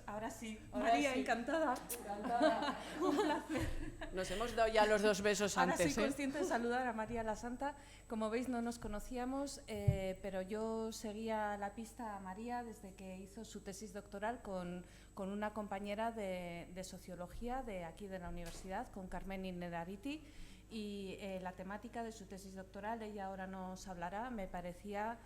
ahora sí. María, sí. encantada. Encantada. Un placer. Nos hemos dado ya los 2 besos Ahora antes. soy consciente de saludar a María la Santa. Como veis, no nos conocíamos, pero yo seguía la pista a María desde que hizo su tesis doctoral con una compañera de sociología de aquí de la universidad, con Carmen Innerarity. Y la temática de su tesis doctoral, ella ahora nos hablará, me parecía,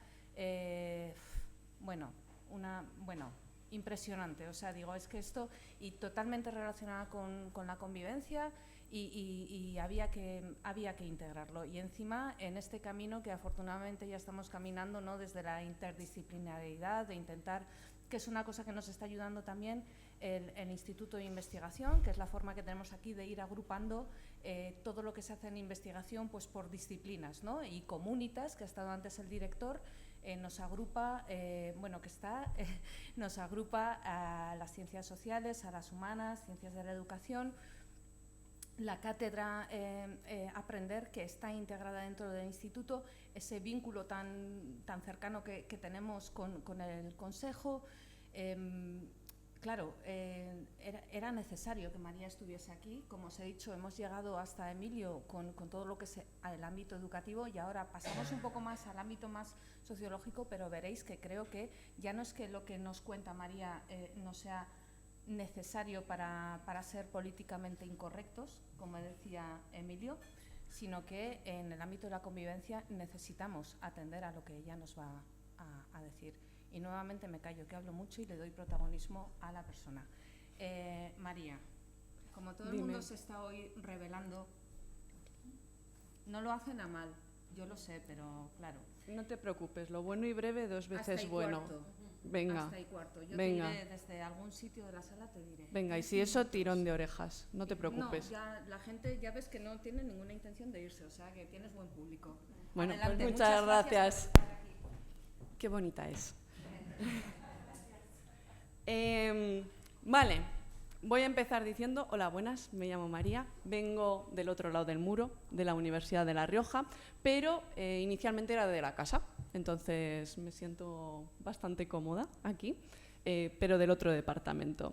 impresionante. O sea, digo, es que esto, y totalmente relacionada con la convivencia, y había que integrarlo. Y encima, en este camino que afortunadamente ya estamos caminando, ¿no?, desde la interdisciplinariedad, de intentar, que es una cosa que nos está ayudando también el Instituto de Investigación, que es la forma que tenemos aquí de ir agrupando todo lo que se hace en investigación, pues por disciplinas, ¿no? Y Comunitas, que ha estado antes el director, nos agrupa, nos agrupa a las ciencias sociales, a las humanas, ciencias de la educación. La cátedra Aprender, que está integrada dentro del instituto, ese vínculo tan cercano que tenemos con el Consejo. Claro, era necesario que María estuviese aquí. Como os he dicho, hemos llegado hasta Emilio con todo lo que es el ámbito educativo, y ahora pasamos un poco más al ámbito más sociológico, pero veréis que creo que ya no es que lo que nos cuenta María no sea necesario para ser políticamente incorrectos, como decía Emilio, sino que en el ámbito de la convivencia necesitamos atender a lo que ella nos va a decir. Y nuevamente me callo, que hablo mucho y le doy protagonismo a la persona. María, como todo el mundo se está hoy revelando, no lo hacen a mal, yo lo sé, pero claro. No te preocupes, lo bueno y breve 2 veces hasta y bueno. Cuarto. Venga. Hasta y cuarto. Yo venga. te diré desde algún sitio de la sala, te diré. Venga, y si eso, tirón de orejas, no te preocupes. No, ya la gente ya ves que no tiene ninguna intención de irse, o sea que tienes buen público. Bueno, adelante, pues muchas gracias. por estar aquí. Qué bonita es. Vale, voy a empezar diciendo, hola, buenas, me llamo María, vengo del otro lado del muro, de la Universidad de La Rioja, pero inicialmente era de la casa, entonces me siento bastante cómoda aquí, pero del otro departamento.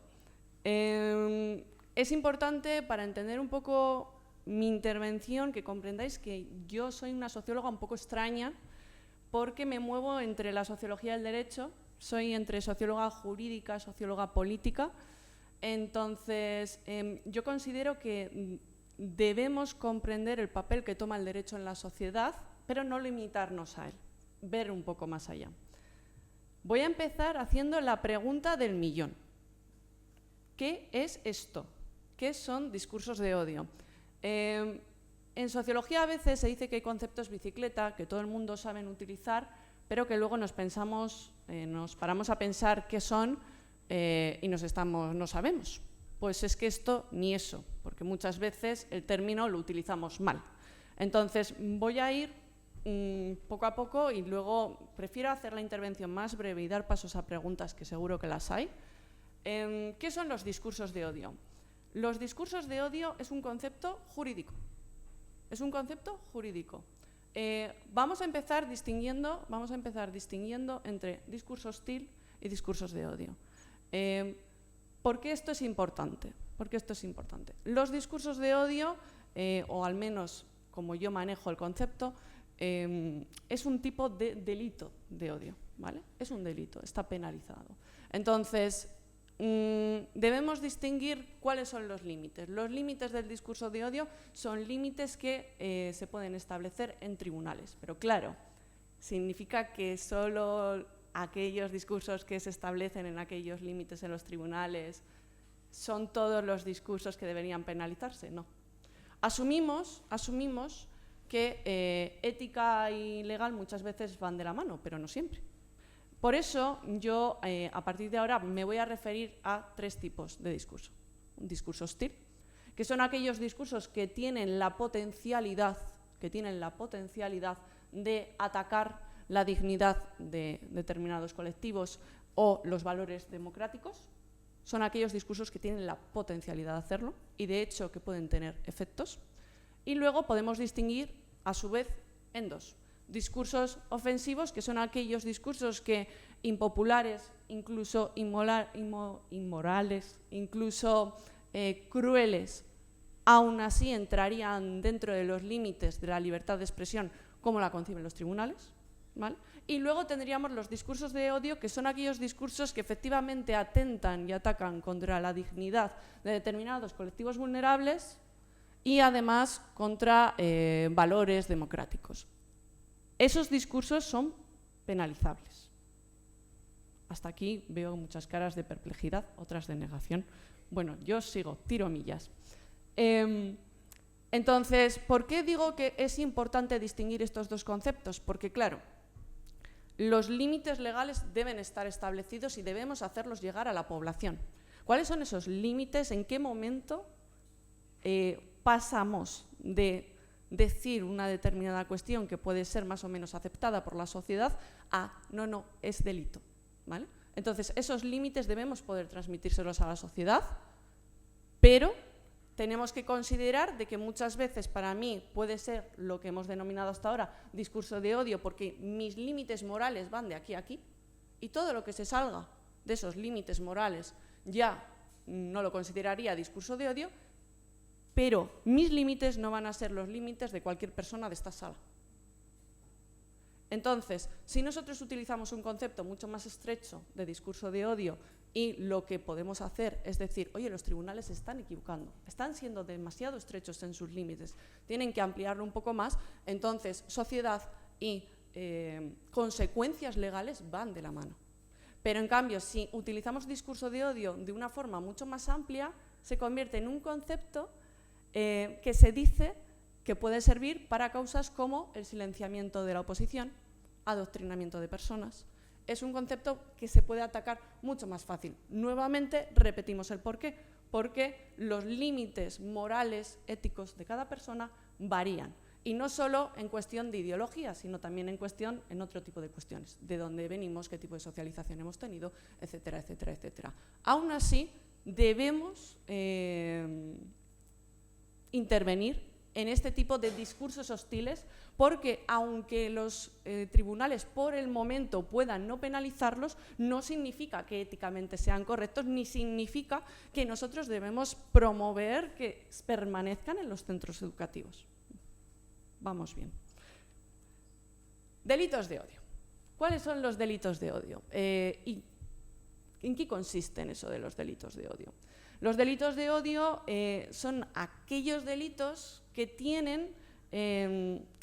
Es importante, para entender un poco mi intervención, que comprendáis que yo soy una socióloga un poco extraña, porque me muevo entre la sociología y el derecho, soy entre socióloga jurídica, socióloga política. Entonces, yo considero que debemos comprender el papel que toma el derecho en la sociedad, pero no limitarnos a él, ver un poco más allá. Voy a empezar haciendo la pregunta del millón. ¿Qué es esto? ¿Qué son discursos de odio? En sociología a veces se dice que hay conceptos bicicleta que todo el mundo sabe utilizar, pero que luego nos paramos a pensar qué son y no sabemos. Pues es que esto ni eso, porque muchas veces el término lo utilizamos mal. Entonces voy a ir poco a poco y luego prefiero hacer la intervención más breve y dar pasos a preguntas que seguro que las hay. ¿Qué son los discursos de odio? Los discursos de odio es un concepto jurídico. Es un concepto jurídico. Vamos a empezar distinguiendo entre discurso hostil y discursos de odio. ¿Por qué esto es importante? Los discursos de odio, o al menos como yo manejo el concepto, es un tipo de delito de odio, ¿vale? Es un delito, está penalizado. Entonces, debemos distinguir cuáles son los límites. Los límites del discurso de odio son límites que se pueden establecer en tribunales, pero claro, significa que solo aquellos discursos que se establecen en aquellos límites en los tribunales son todos los discursos que deberían penalizarse. No. Asumimos que ética y legal muchas veces van de la mano, pero no siempre. Por eso yo, a partir de ahora, me voy a referir a 3 tipos de discurso. Un discurso hostil, que son aquellos discursos que tienen la potencialidad de atacar la dignidad de determinados colectivos o los valores democráticos. Son aquellos discursos que tienen la potencialidad de hacerlo y, de hecho, que pueden tener efectos. Y luego podemos distinguir, a su vez, en 2. Discursos ofensivos, que son aquellos discursos que, impopulares incluso inmorales, incluso crueles, aún así entrarían dentro de los límites de la libertad de expresión como la conciben los tribunales, ¿vale? Y luego tendríamos los discursos de odio, que son aquellos discursos que efectivamente atentan y atacan contra la dignidad de determinados colectivos vulnerables y además contra valores democráticos. Esos discursos son penalizables. Hasta aquí veo muchas caras de perplejidad, otras de negación. Bueno, yo sigo, tiro millas. Entonces, ¿por qué digo que es importante distinguir estos dos conceptos? Porque, claro, los límites legales deben estar establecidos y debemos hacerlos llegar a la población. ¿Cuáles son esos límites? ¿En qué momento pasamos de decir una determinada cuestión que puede ser más o menos aceptada por la sociedad a no, es delito, ¿vale? Entonces, esos límites debemos poder transmitírselos a la sociedad, pero tenemos que considerar de que muchas veces para mí puede ser lo que hemos denominado hasta ahora discurso de odio, porque mis límites morales van de aquí a aquí, y todo lo que se salga de esos límites morales ya no lo consideraría discurso de odio, pero mis límites no van a ser los límites de cualquier persona de esta sala. Entonces, si nosotros utilizamos un concepto mucho más estrecho de discurso de odio y lo que podemos hacer es decir, oye, los tribunales se están equivocando, están siendo demasiado estrechos en sus límites, tienen que ampliarlo un poco más, entonces sociedad y consecuencias legales van de la mano. Pero en cambio, si utilizamos discurso de odio de una forma mucho más amplia, se convierte en un concepto que se dice que puede servir para causas como el silenciamiento de la oposición, adoctrinamiento de personas. Es un concepto que se puede atacar mucho más fácil. Nuevamente, repetimos el porqué. Porque los límites morales, éticos de cada persona varían. Y no solo en cuestión de ideología, sino también en otro tipo de cuestiones. De dónde venimos, qué tipo de socialización hemos tenido, etcétera, etcétera, etcétera. Aún así, debemos intervenir en este tipo de discursos hostiles, porque aunque los tribunales por el momento puedan no penalizarlos, no significa que éticamente sean correctos, ni significa que nosotros debemos promover que permanezcan en los centros educativos. Vamos bien. Delitos de odio. ¿Cuáles son los delitos de odio? ¿Y en qué consisten eso de los delitos de odio? Los delitos de odio son aquellos delitos que tienen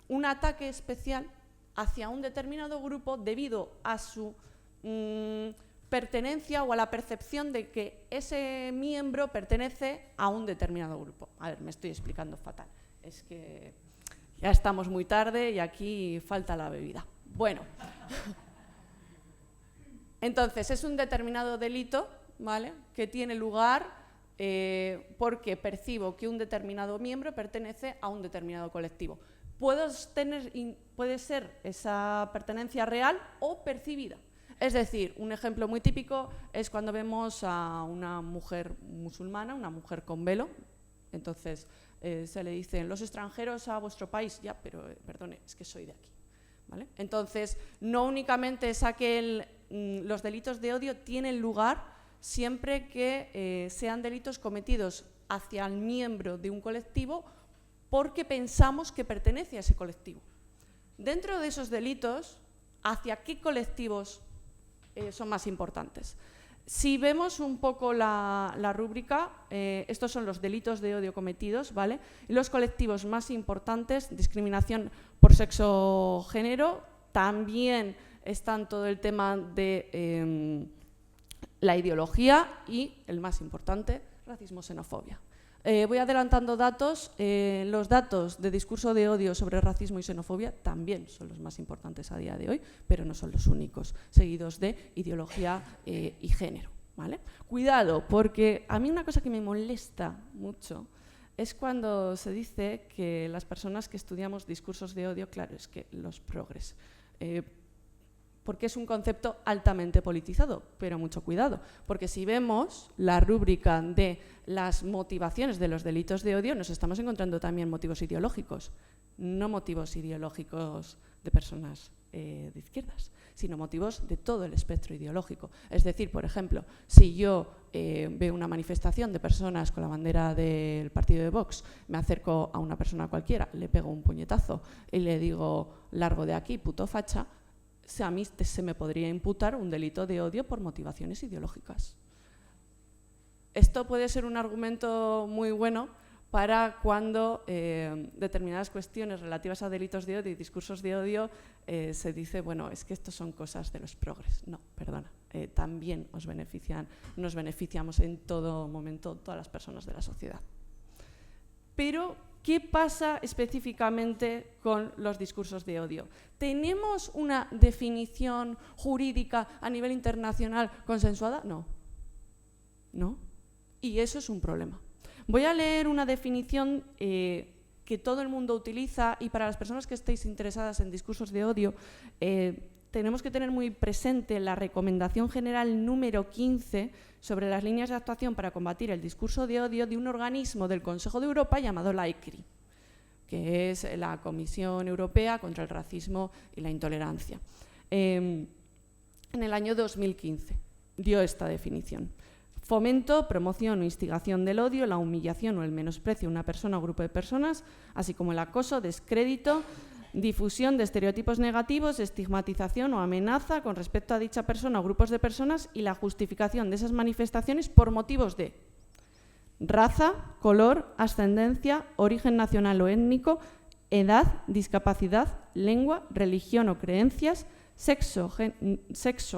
un ataque especial hacia un determinado grupo debido a su pertenencia o a la percepción de que ese miembro pertenece a un determinado grupo. A ver, me estoy explicando fatal. Es que ya estamos muy tarde y aquí falta la bebida. Bueno, entonces es un determinado delito, ¿vale?, que tiene lugar porque percibo que un determinado miembro pertenece a un determinado colectivo. Puede ser esa pertenencia real o percibida. Es decir, un ejemplo muy típico es cuando vemos a una mujer musulmana, una mujer con velo. Entonces se le dicen, los extranjeros a vuestro país, ya, pero perdone, es que soy de aquí, ¿vale? Entonces, no únicamente es los delitos de odio tienen lugar siempre que sean delitos cometidos hacia el miembro de un colectivo porque pensamos que pertenece a ese colectivo. Dentro de esos delitos, ¿hacia qué colectivos son más importantes? Si vemos un poco la rúbrica, estos son los delitos de odio cometidos, ¿vale? Los colectivos más importantes, discriminación por sexo o género, también están todo el tema de la ideología y, el más importante, racismo, xenofobia. Voy adelantando datos. Los datos de discurso de odio sobre racismo y xenofobia también son los más importantes a día de hoy, pero no son los únicos, seguidos de ideología y género, ¿vale? Cuidado, porque a mí una cosa que me molesta mucho es cuando se dice que las personas que estudiamos discursos de odio, claro, es que los progres porque es un concepto altamente politizado, pero mucho cuidado, porque si vemos la rúbrica de las motivaciones de los delitos de odio, nos estamos encontrando también motivos ideológicos, no motivos ideológicos de personas de izquierdas, sino motivos de todo el espectro ideológico. Es decir, por ejemplo, si yo veo una manifestación de personas con la bandera del partido de Vox, me acerco a una persona cualquiera, le pego un puñetazo y le digo largo de aquí, puto facha, a mí se me podría imputar un delito de odio por motivaciones ideológicas. Esto puede ser un argumento muy bueno para cuando determinadas cuestiones relativas a delitos de odio y discursos de odio se dice, bueno, es que estos son cosas de los progres. No, perdona, también nos beneficiamos en todo momento todas las personas de la sociedad. Pero, ¿qué pasa específicamente con los discursos de odio? ¿Tenemos una definición jurídica a nivel internacional consensuada? No. ¿No? Y eso es un problema. Voy a leer una definición que todo el mundo utiliza y para las personas que estéis interesadas en discursos de odio, tenemos que tener muy presente la Recomendación General número 15 sobre las líneas de actuación para combatir el discurso de odio de un organismo del Consejo de Europa llamado la ECRI, que es la Comisión Europea contra el Racismo y la Intolerancia. En el año 2015 dio esta definición. Fomento, promoción o instigación del odio, la humillación o el menosprecio a una persona o grupo de personas, así como el acoso, descrédito, difusión de estereotipos negativos, estigmatización o amenaza con respecto a dicha persona o grupos de personas y la justificación de esas manifestaciones por motivos de raza, color, ascendencia, origen nacional o étnico, edad, discapacidad, lengua, religión o creencias, sexo,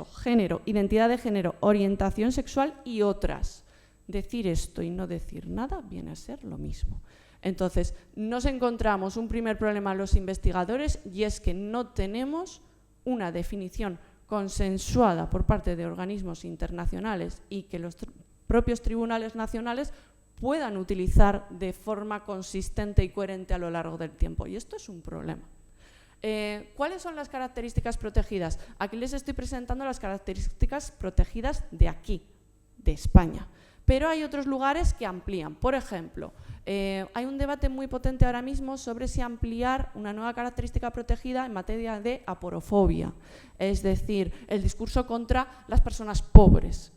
género, identidad de género, orientación sexual y otras. Decir esto y no decir nada viene a ser lo mismo. Entonces, nos encontramos un primer problema los investigadores y es que no tenemos una definición consensuada por parte de organismos internacionales y que los propios tribunales nacionales puedan utilizar de forma consistente y coherente a lo largo del tiempo. Y esto es un problema. ¿Cuáles son las características protegidas? Aquí les estoy presentando las características protegidas de aquí, de España. Pero hay otros lugares que amplían. Por ejemplo, hay un debate muy potente ahora mismo sobre si ampliar una nueva característica protegida en materia de aporofobia, es decir, el discurso contra las personas pobres.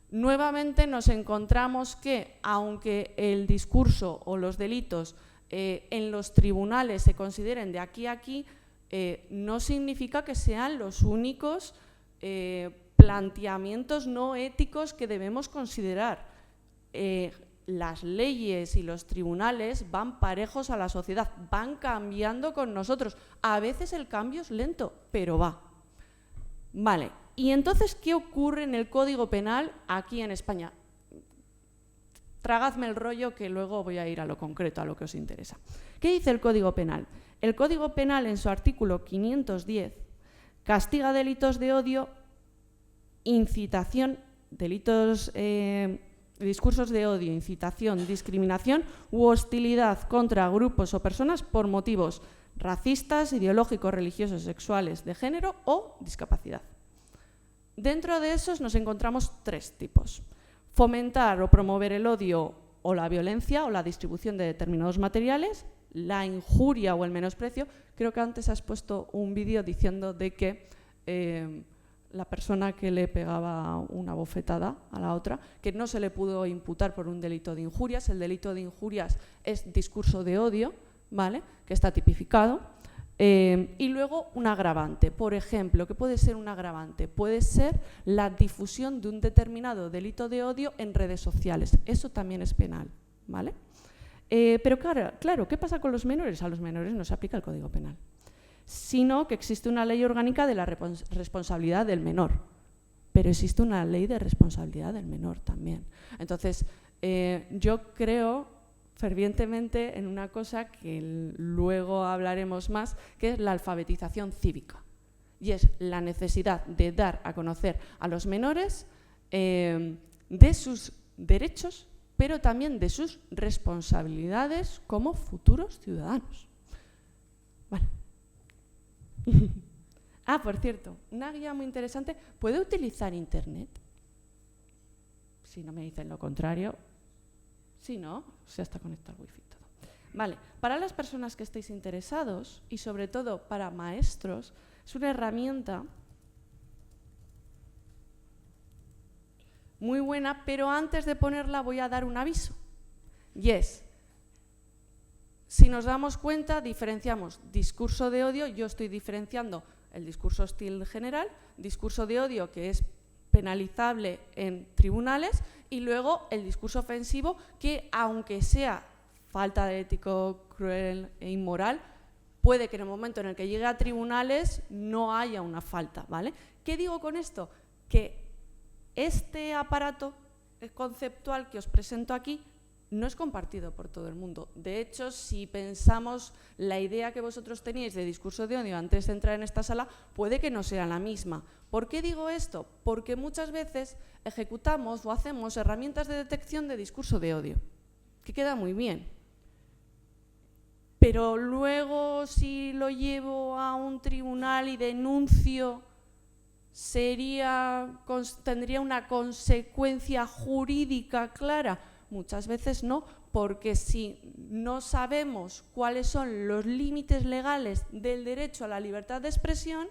Nuevamente nos encontramos que, aunque el discurso o los delitos en los tribunales se consideren de aquí a aquí, no significa que sean los únicos planteamientos no éticos que debemos considerar. Las leyes y los tribunales van parejos a la sociedad, van cambiando con nosotros. A veces el cambio es lento, pero va. Vale, y entonces, ¿qué ocurre en el Código Penal aquí en España? Tragadme el rollo que luego voy a ir a lo concreto, a lo que os interesa. ¿Qué dice el Código Penal? El Código Penal, en su artículo 510, castiga delitos de odio, incitación, delitos, discursos de odio, incitación, discriminación u hostilidad contra grupos o personas por motivos racistas, ideológicos, religiosos, sexuales, de género o discapacidad. Dentro de esos nos encontramos tres tipos. Fomentar o promover el odio o la violencia o la distribución de determinados materiales, la injuria o el menosprecio. Creo que antes has puesto un vídeo diciendo de que la persona que le pegaba una bofetada a la otra, que no se le pudo imputar por un delito de injurias. El delito de injurias es discurso de odio, ¿vale?, que está tipificado. Y luego un agravante. Por ejemplo, ¿qué puede ser un agravante? Puede ser la difusión de un determinado delito de odio en redes sociales. Eso también es penal, ¿vale? Pero claro, ¿qué pasa con los menores? A los menores no se aplica el Código Penal, sino que existe una ley orgánica de la responsabilidad del menor. Pero existe una ley de responsabilidad del menor también. Entonces, yo creo fervientemente en una cosa que luego hablaremos más, que es la alfabetización cívica. Y es la necesidad de dar a conocer a los menores de sus derechos, pero también de sus responsabilidades como futuros ciudadanos. Vale. Ah, por cierto, una guía muy interesante. ¿Puede utilizar Internet? Si no me dicen lo contrario. Sí, ¿no? Se está conectado al wifi y todo. Vale, para las personas que estéis interesados y sobre todo para maestros, es una herramienta muy buena, pero antes de ponerla voy a dar un aviso. Y es, si nos damos cuenta, diferenciamos discurso de odio. Yo estoy diferenciando el discurso hostil general, discurso de odio que es penalizable en tribunales, y luego el discurso ofensivo que, aunque sea falta de ético, cruel e inmoral, puede que en el momento en el que llegue a tribunales no haya una falta, ¿vale? ¿Qué digo con esto? Que este aparato conceptual que os presento aquí no es compartido por todo el mundo. De hecho, si pensamos la idea que vosotros teníais de discurso de odio antes de entrar en esta sala, puede que no sea la misma. ¿Por qué digo esto? Porque muchas veces ejecutamos o hacemos herramientas de detección de discurso de odio, que queda muy bien. Pero luego, si lo llevo a un tribunal y denuncio, ¿tendría una consecuencia jurídica clara? Muchas veces no, porque si no sabemos cuáles son los límites legales del derecho a la libertad de expresión,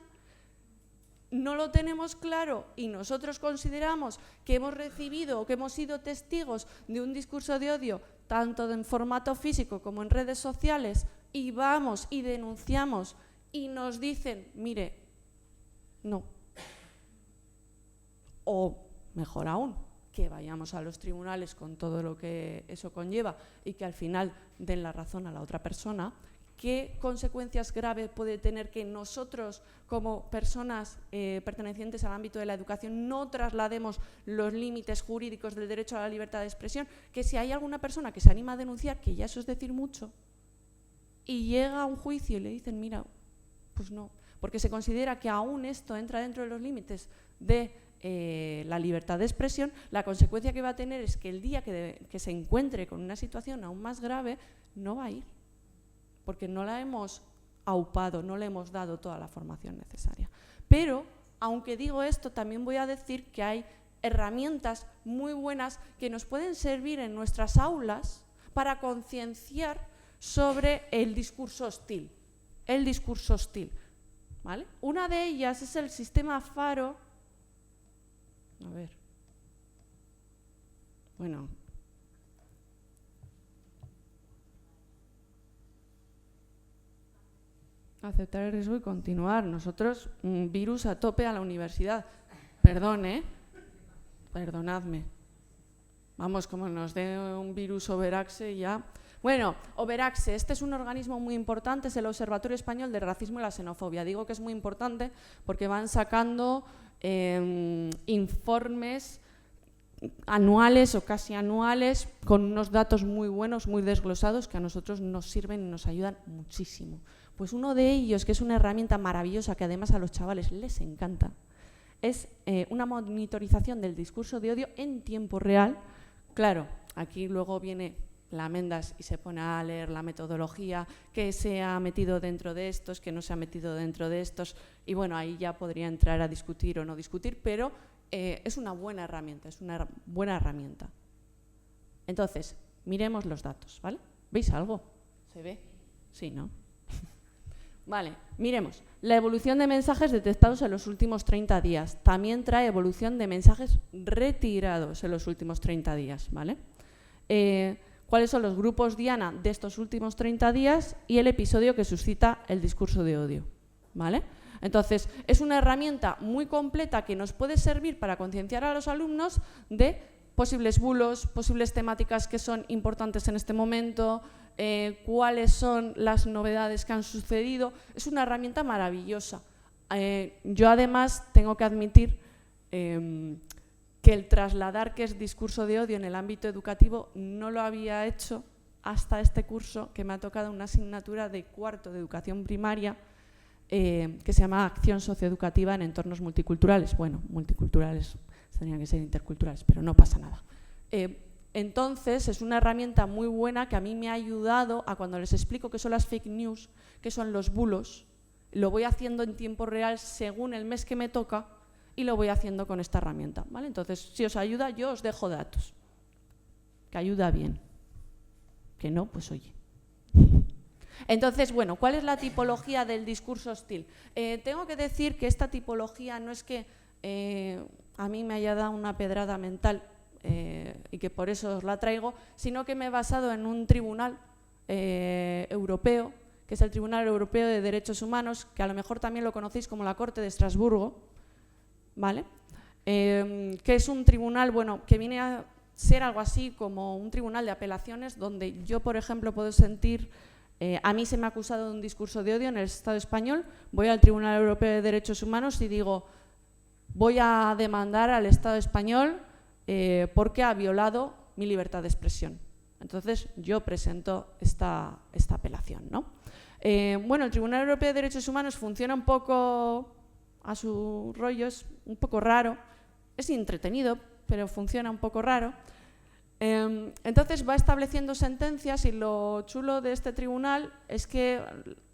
no lo tenemos claro y nosotros consideramos que hemos recibido o que hemos sido testigos de un discurso de odio, tanto en formato físico como en redes sociales, y vamos y denunciamos y nos dicen, mire, no. O, mejor aún, que vayamos a los tribunales con todo lo que eso conlleva y que al final den la razón a la otra persona. ¿Qué consecuencias graves puede tener que nosotros, como personas pertenecientes al ámbito de la educación, no traslademos los límites jurídicos del derecho a la libertad de expresión? Que si hay alguna persona que se anima a denunciar, que ya eso es decir mucho, y llega a un juicio y le dicen, mira, pues no, porque se considera que aún esto entra dentro de los límites de la libertad de expresión, la consecuencia que va a tener es que el día que se encuentre con una situación aún más grave, no va a ir, porque no la hemos aupado, no le hemos dado toda la formación necesaria. Pero, aunque digo esto, también voy a decir que hay herramientas muy buenas que nos pueden servir en nuestras aulas para concienciar sobre el discurso hostil. El discurso hostil, ¿vale? Una de ellas es el sistema Faro. A ver. Bueno. Aceptar el riesgo y continuar. Nosotros, virus a tope a la universidad. Perdón, ¿eh? Perdonadme. Vamos, como nos dé un virus Overaxe ya. Bueno, Overaxe, este es un organismo muy importante, es el Observatorio Español del Racismo y la Xenofobia. Digo que es muy importante porque van sacando informes anuales o casi anuales con unos datos muy buenos, muy desglosados, que a nosotros nos sirven y nos ayudan muchísimo. Pues uno de ellos, que es una herramienta maravillosa que además a los chavales les encanta, es una monitorización del discurso de odio en tiempo real. Claro, aquí luego viene la Mendas y se pone a leer la metodología, que se ha metido dentro de estos, que no se ha metido dentro de estos, y bueno, ahí ya podría entrar a discutir o no discutir, pero es una buena herramienta, Entonces, miremos los datos, ¿vale? ¿Veis algo? ¿Se ve? Sí, ¿no? Vale, miremos. La evolución de mensajes detectados en los últimos 30 días. También trae evolución de mensajes retirados en los últimos 30 días, ¿vale? ¿Cuáles son los grupos diana de estos últimos 30 días y el episodio que suscita el discurso de odio, ¿vale? Entonces, es una herramienta muy completa que nos puede servir para concienciar a los alumnos de posibles bulos, posibles temáticas que son importantes en este momento, cuáles son las novedades que han sucedido. Es una herramienta maravillosa. Yo además tengo que admitir que el trasladar que es discurso de odio en el ámbito educativo no lo había hecho hasta este curso, que me ha tocado una asignatura de cuarto de educación primaria que se llama Acción Socioeducativa en Entornos Multiculturales. Bueno, multiculturales tendrían que ser interculturales, pero no pasa nada. Entonces, es una herramienta muy buena que a mí me ha ayudado a, cuando les explico qué son las fake news, qué son los bulos, lo voy haciendo en tiempo real según el mes que me toca y lo voy haciendo con esta herramienta, ¿vale? Entonces, si os ayuda, yo os dejo datos, que ayuda bien, que no, pues oye. Entonces, bueno, ¿cuál es la tipología del discurso hostil? Tengo que decir que esta tipología no es que a mí me haya dado una pedrada mental y que por eso os la traigo, sino que me he basado en un tribunal europeo, que es el Tribunal Europeo de Derechos Humanos, que a lo mejor también lo conocéis como la Corte de Estrasburgo, ¿vale? Que es un tribunal, bueno, que viene a ser algo así como un tribunal de apelaciones, donde yo, por ejemplo, puedo sentir, a mí se me ha acusado de un discurso de odio en el Estado español, voy al Tribunal Europeo de Derechos Humanos y digo, voy a demandar al Estado español porque ha violado mi libertad de expresión. Entonces, yo presento esta apelación, ¿no? Bueno, el Tribunal Europeo de Derechos Humanos funciona un poco a su rollo, es un poco raro, es entretenido, pero funciona un poco raro. Entonces va estableciendo sentencias y lo chulo de este tribunal es que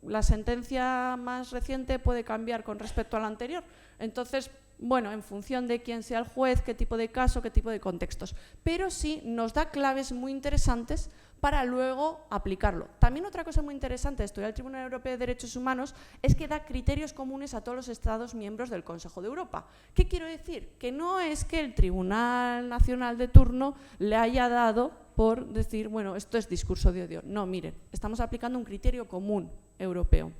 la sentencia más reciente puede cambiar con respecto a la anterior. Entonces, bueno, en función de quién sea el juez, qué tipo de caso, qué tipo de contextos. Pero sí nos da claves muy interesantes para luego aplicarlo. También otra cosa muy interesante de estudiar el Tribunal Europeo de Derechos Humanos es que da criterios comunes a todos los Estados miembros del Consejo de Europa. ¿Qué quiero decir? Que no es que el Tribunal Nacional de turno le haya dado por decir, bueno, esto es discurso de odio. No, miren, estamos aplicando un criterio común europeo.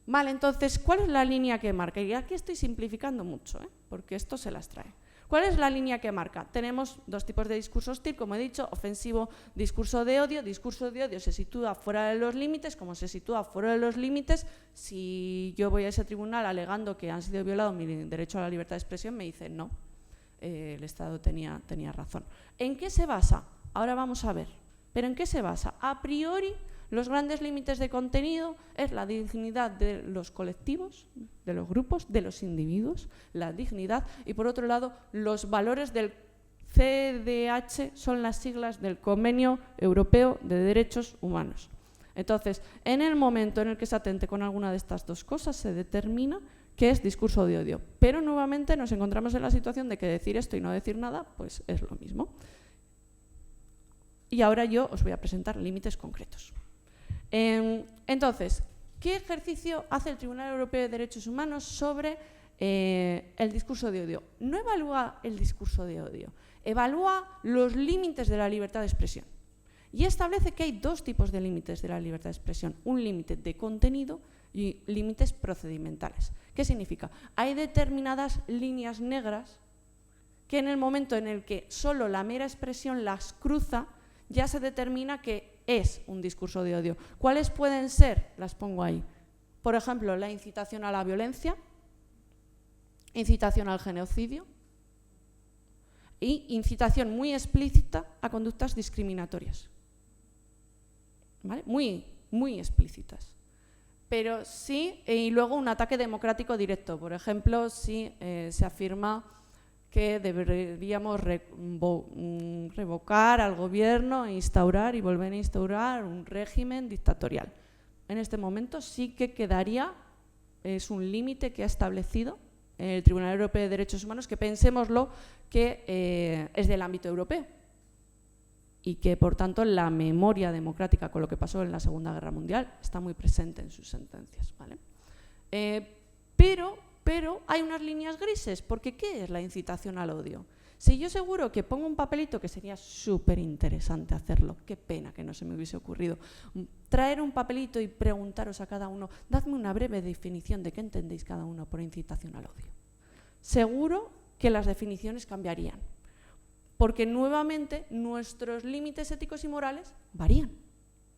Vale, entonces, ¿cuál es la línea que marca? Y aquí estoy simplificando mucho, porque esto se las trae. ¿Cuál es la línea que marca? Tenemos dos tipos de discurso hostil, como he dicho, ofensivo, discurso de odio. Discurso de odio se sitúa fuera de los límites, como se sitúa fuera de los límites, si yo voy a ese tribunal alegando que han sido violado mi derecho a la libertad de expresión, me dicen no, el Estado tenía razón. ¿En qué se basa? Ahora vamos a ver. ¿Pero en qué se basa? A priori, los grandes límites de contenido es la dignidad de los colectivos, de los grupos, de los individuos, la dignidad, y por otro lado, los valores del CEDH son las siglas del Convenio Europeo de Derechos Humanos. Entonces, en el momento en el que se atente con alguna de estas dos cosas, se determina que es discurso de odio. Pero nuevamente nos encontramos en la situación de que decir esto y no decir nada, pues es lo mismo. Y ahora yo os voy a presentar límites concretos. Entonces, ¿qué ejercicio hace el Tribunal Europeo de Derechos Humanos sobre el discurso de odio? No evalúa el discurso de odio, evalúa los límites de la libertad de expresión. Y establece que hay dos tipos de límites de la libertad de expresión, un límite de contenido y límites procedimentales. ¿Qué significa? Hay determinadas líneas negras que en el momento en el que solo la mera expresión las cruza, ya se determina que es un discurso de odio. ¿Cuáles pueden ser? Las pongo ahí. Por ejemplo, la incitación a la violencia, incitación al genocidio y incitación muy explícita a conductas discriminatorias. ¿Vale? Muy explícitas. Pero sí, y luego un ataque democrático directo. Por ejemplo, si se afirma que deberíamos revocar al gobierno e instaurar y volver a instaurar un régimen dictatorial. En este momento sí que quedaría, es un límite que ha establecido el Tribunal Europeo de Derechos Humanos, que pensémoslo que es del ámbito europeo y que por tanto la memoria democrática con lo que pasó en la Segunda Guerra Mundial está muy presente en sus sentencias, ¿vale? Pero hay unas líneas grises, porque ¿qué es la incitación al odio? Si yo seguro que pongo un papelito, que sería súper interesante hacerlo, qué pena que no se me hubiese ocurrido, traer un papelito y preguntaros a cada uno, dadme una breve definición de qué entendéis cada uno por incitación al odio. Seguro que las definiciones cambiarían, porque nuevamente nuestros límites éticos y morales varían,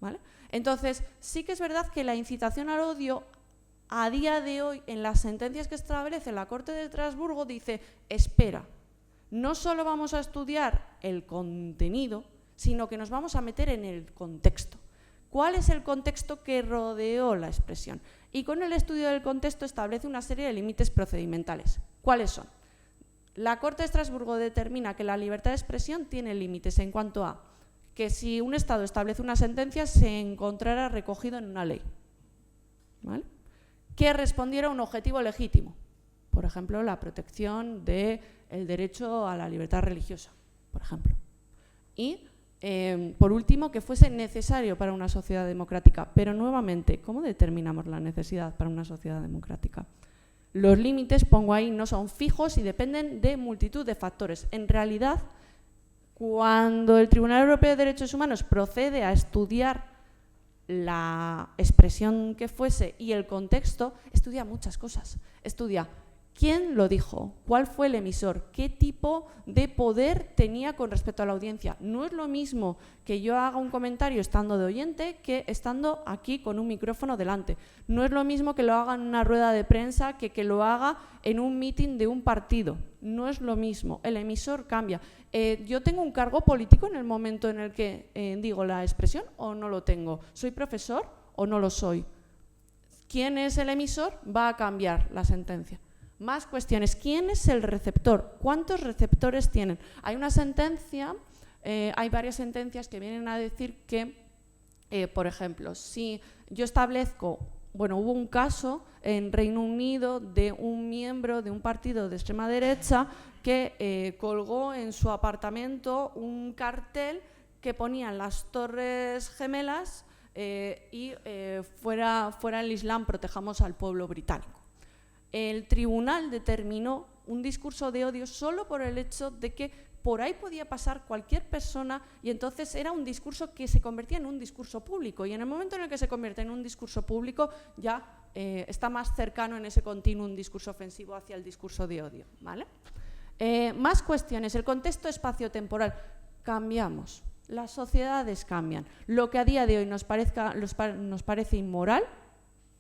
¿vale? Entonces, sí que es verdad que la incitación al odio a día de hoy, en las sentencias que establece la Corte de Estrasburgo, dice, espera, no solo vamos a estudiar el contenido, sino que nos vamos a meter en el contexto. ¿Cuál es el contexto que rodeó la expresión? Y con el estudio del contexto establece una serie de límites procedimentales. ¿Cuáles son? La Corte de Estrasburgo determina que la libertad de expresión tiene límites en cuanto a que si un Estado establece una sentencia se encontrará recogido en una ley, ¿vale? que respondiera a un objetivo legítimo. Por ejemplo, la protección del derecho a la libertad religiosa, por ejemplo. Y, por último, que fuese necesario para una sociedad democrática. Pero, nuevamente, ¿cómo determinamos la necesidad para una sociedad democrática? Los límites, pongo ahí, no son fijos y dependen de multitud de factores. En realidad, cuando el Tribunal Europeo de Derechos Humanos procede a estudiar la expresión que fuese y el contexto, estudia muchas cosas. Estudia quién lo dijo, cuál fue el emisor, qué tipo de poder tenía con respecto a la audiencia. No es lo mismo que yo haga un comentario estando de oyente que estando aquí con un micrófono delante. No es lo mismo que lo haga en una rueda de prensa que lo haga en un meeting de un partido. No es lo mismo. El emisor cambia. ¿Yo tengo un cargo político en el momento en el que digo la expresión o no lo tengo? ¿Soy profesor o no lo soy? ¿Quién es el emisor? Va a cambiar la sentencia. Más cuestiones. ¿Quién es el receptor? ¿Cuántos receptores tienen? Hay una sentencia, hay varias sentencias que vienen a decir que, por ejemplo, si yo establezco, bueno, hubo un caso en Reino Unido de un miembro de un partido de extrema derecha que colgó en su apartamento un cartel que ponía en las Torres Gemelas y fuera el Islam, protejamos al pueblo británico. El tribunal determinó un discurso de odio solo por el hecho de que por ahí podía pasar cualquier persona y entonces era un discurso que se convertía en un discurso público y en el momento en el que se convierte en un discurso público ya está más cercano en ese continuo un discurso ofensivo hacia el discurso de odio, ¿vale? Más cuestiones. El contexto espaciotemporal. Cambiamos. Las sociedades cambian. Lo que a día de hoy nos parece inmoral,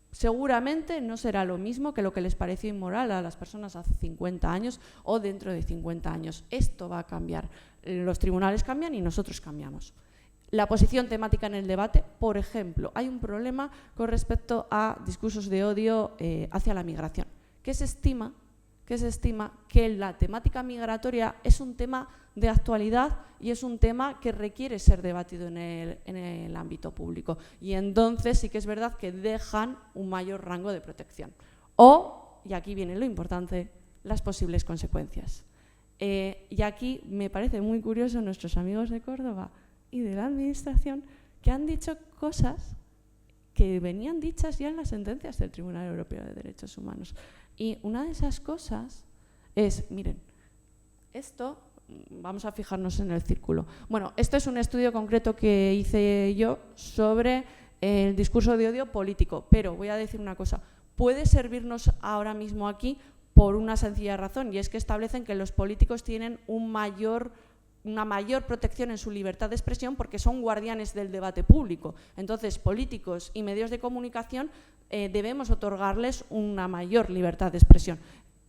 seguramente no será lo mismo que lo que les pareció inmoral a las personas hace 50 años o dentro de 50 años. Esto va a cambiar. Los tribunales cambian y nosotros cambiamos. La posición temática en el debate, por ejemplo, hay un problema con respecto a discursos de odio hacia la migración, que se estima que la temática migratoria es un tema de actualidad y es un tema que requiere ser debatido en el ámbito público. Y entonces sí que es verdad que dejan un mayor rango de protección. O, y aquí viene lo importante, las posibles consecuencias. Y aquí me parece muy curioso nuestros amigos de Córdoba y de la Administración que han dicho cosas que venían dichas ya en las sentencias del Tribunal Europeo de Derechos Humanos. Y una de esas cosas es, miren, esto, vamos a fijarnos en el círculo. Bueno, esto es un estudio concreto que hice yo sobre el discurso de odio político, pero voy a decir una cosa, puede servirnos ahora mismo aquí por una sencilla razón, y es que establecen que los políticos tienen una mayor protección en su libertad de expresión porque son guardianes del debate público. Entonces, políticos y medios de comunicación debemos otorgarles una mayor libertad de expresión.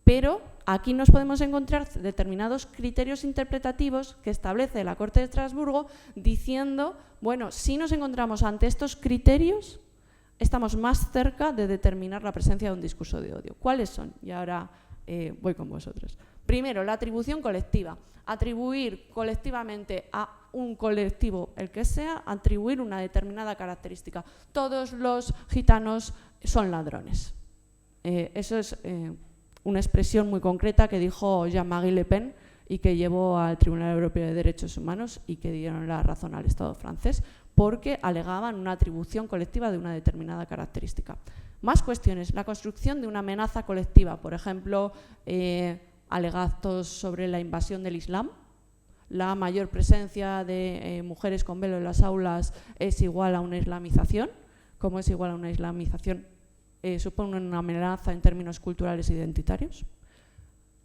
Pero aquí nos podemos encontrar determinados criterios interpretativos que establece la Corte de Estrasburgo diciendo, bueno, si nos encontramos ante estos criterios, estamos más cerca de determinar la presencia de un discurso de odio. ¿Cuáles son? Y ahora voy con vosotros. Primero, la atribución colectiva. Atribuir colectivamente a un colectivo, el que sea, atribuir una determinada característica. Todos los gitanos son ladrones. Eso es una expresión muy concreta que dijo Jean-Marie Le Pen y que llevó al Tribunal Europeo de Derechos Humanos y que dieron la razón al Estado francés porque alegaban una atribución colectiva de una determinada característica. Más cuestiones. La construcción de una amenaza colectiva, por ejemplo, alegatos sobre la invasión del Islam. La mayor presencia de mujeres con velo en las aulas es igual a una islamización. ¿Cómo es igual a una islamización? Supone una amenaza en términos culturales e identitarios.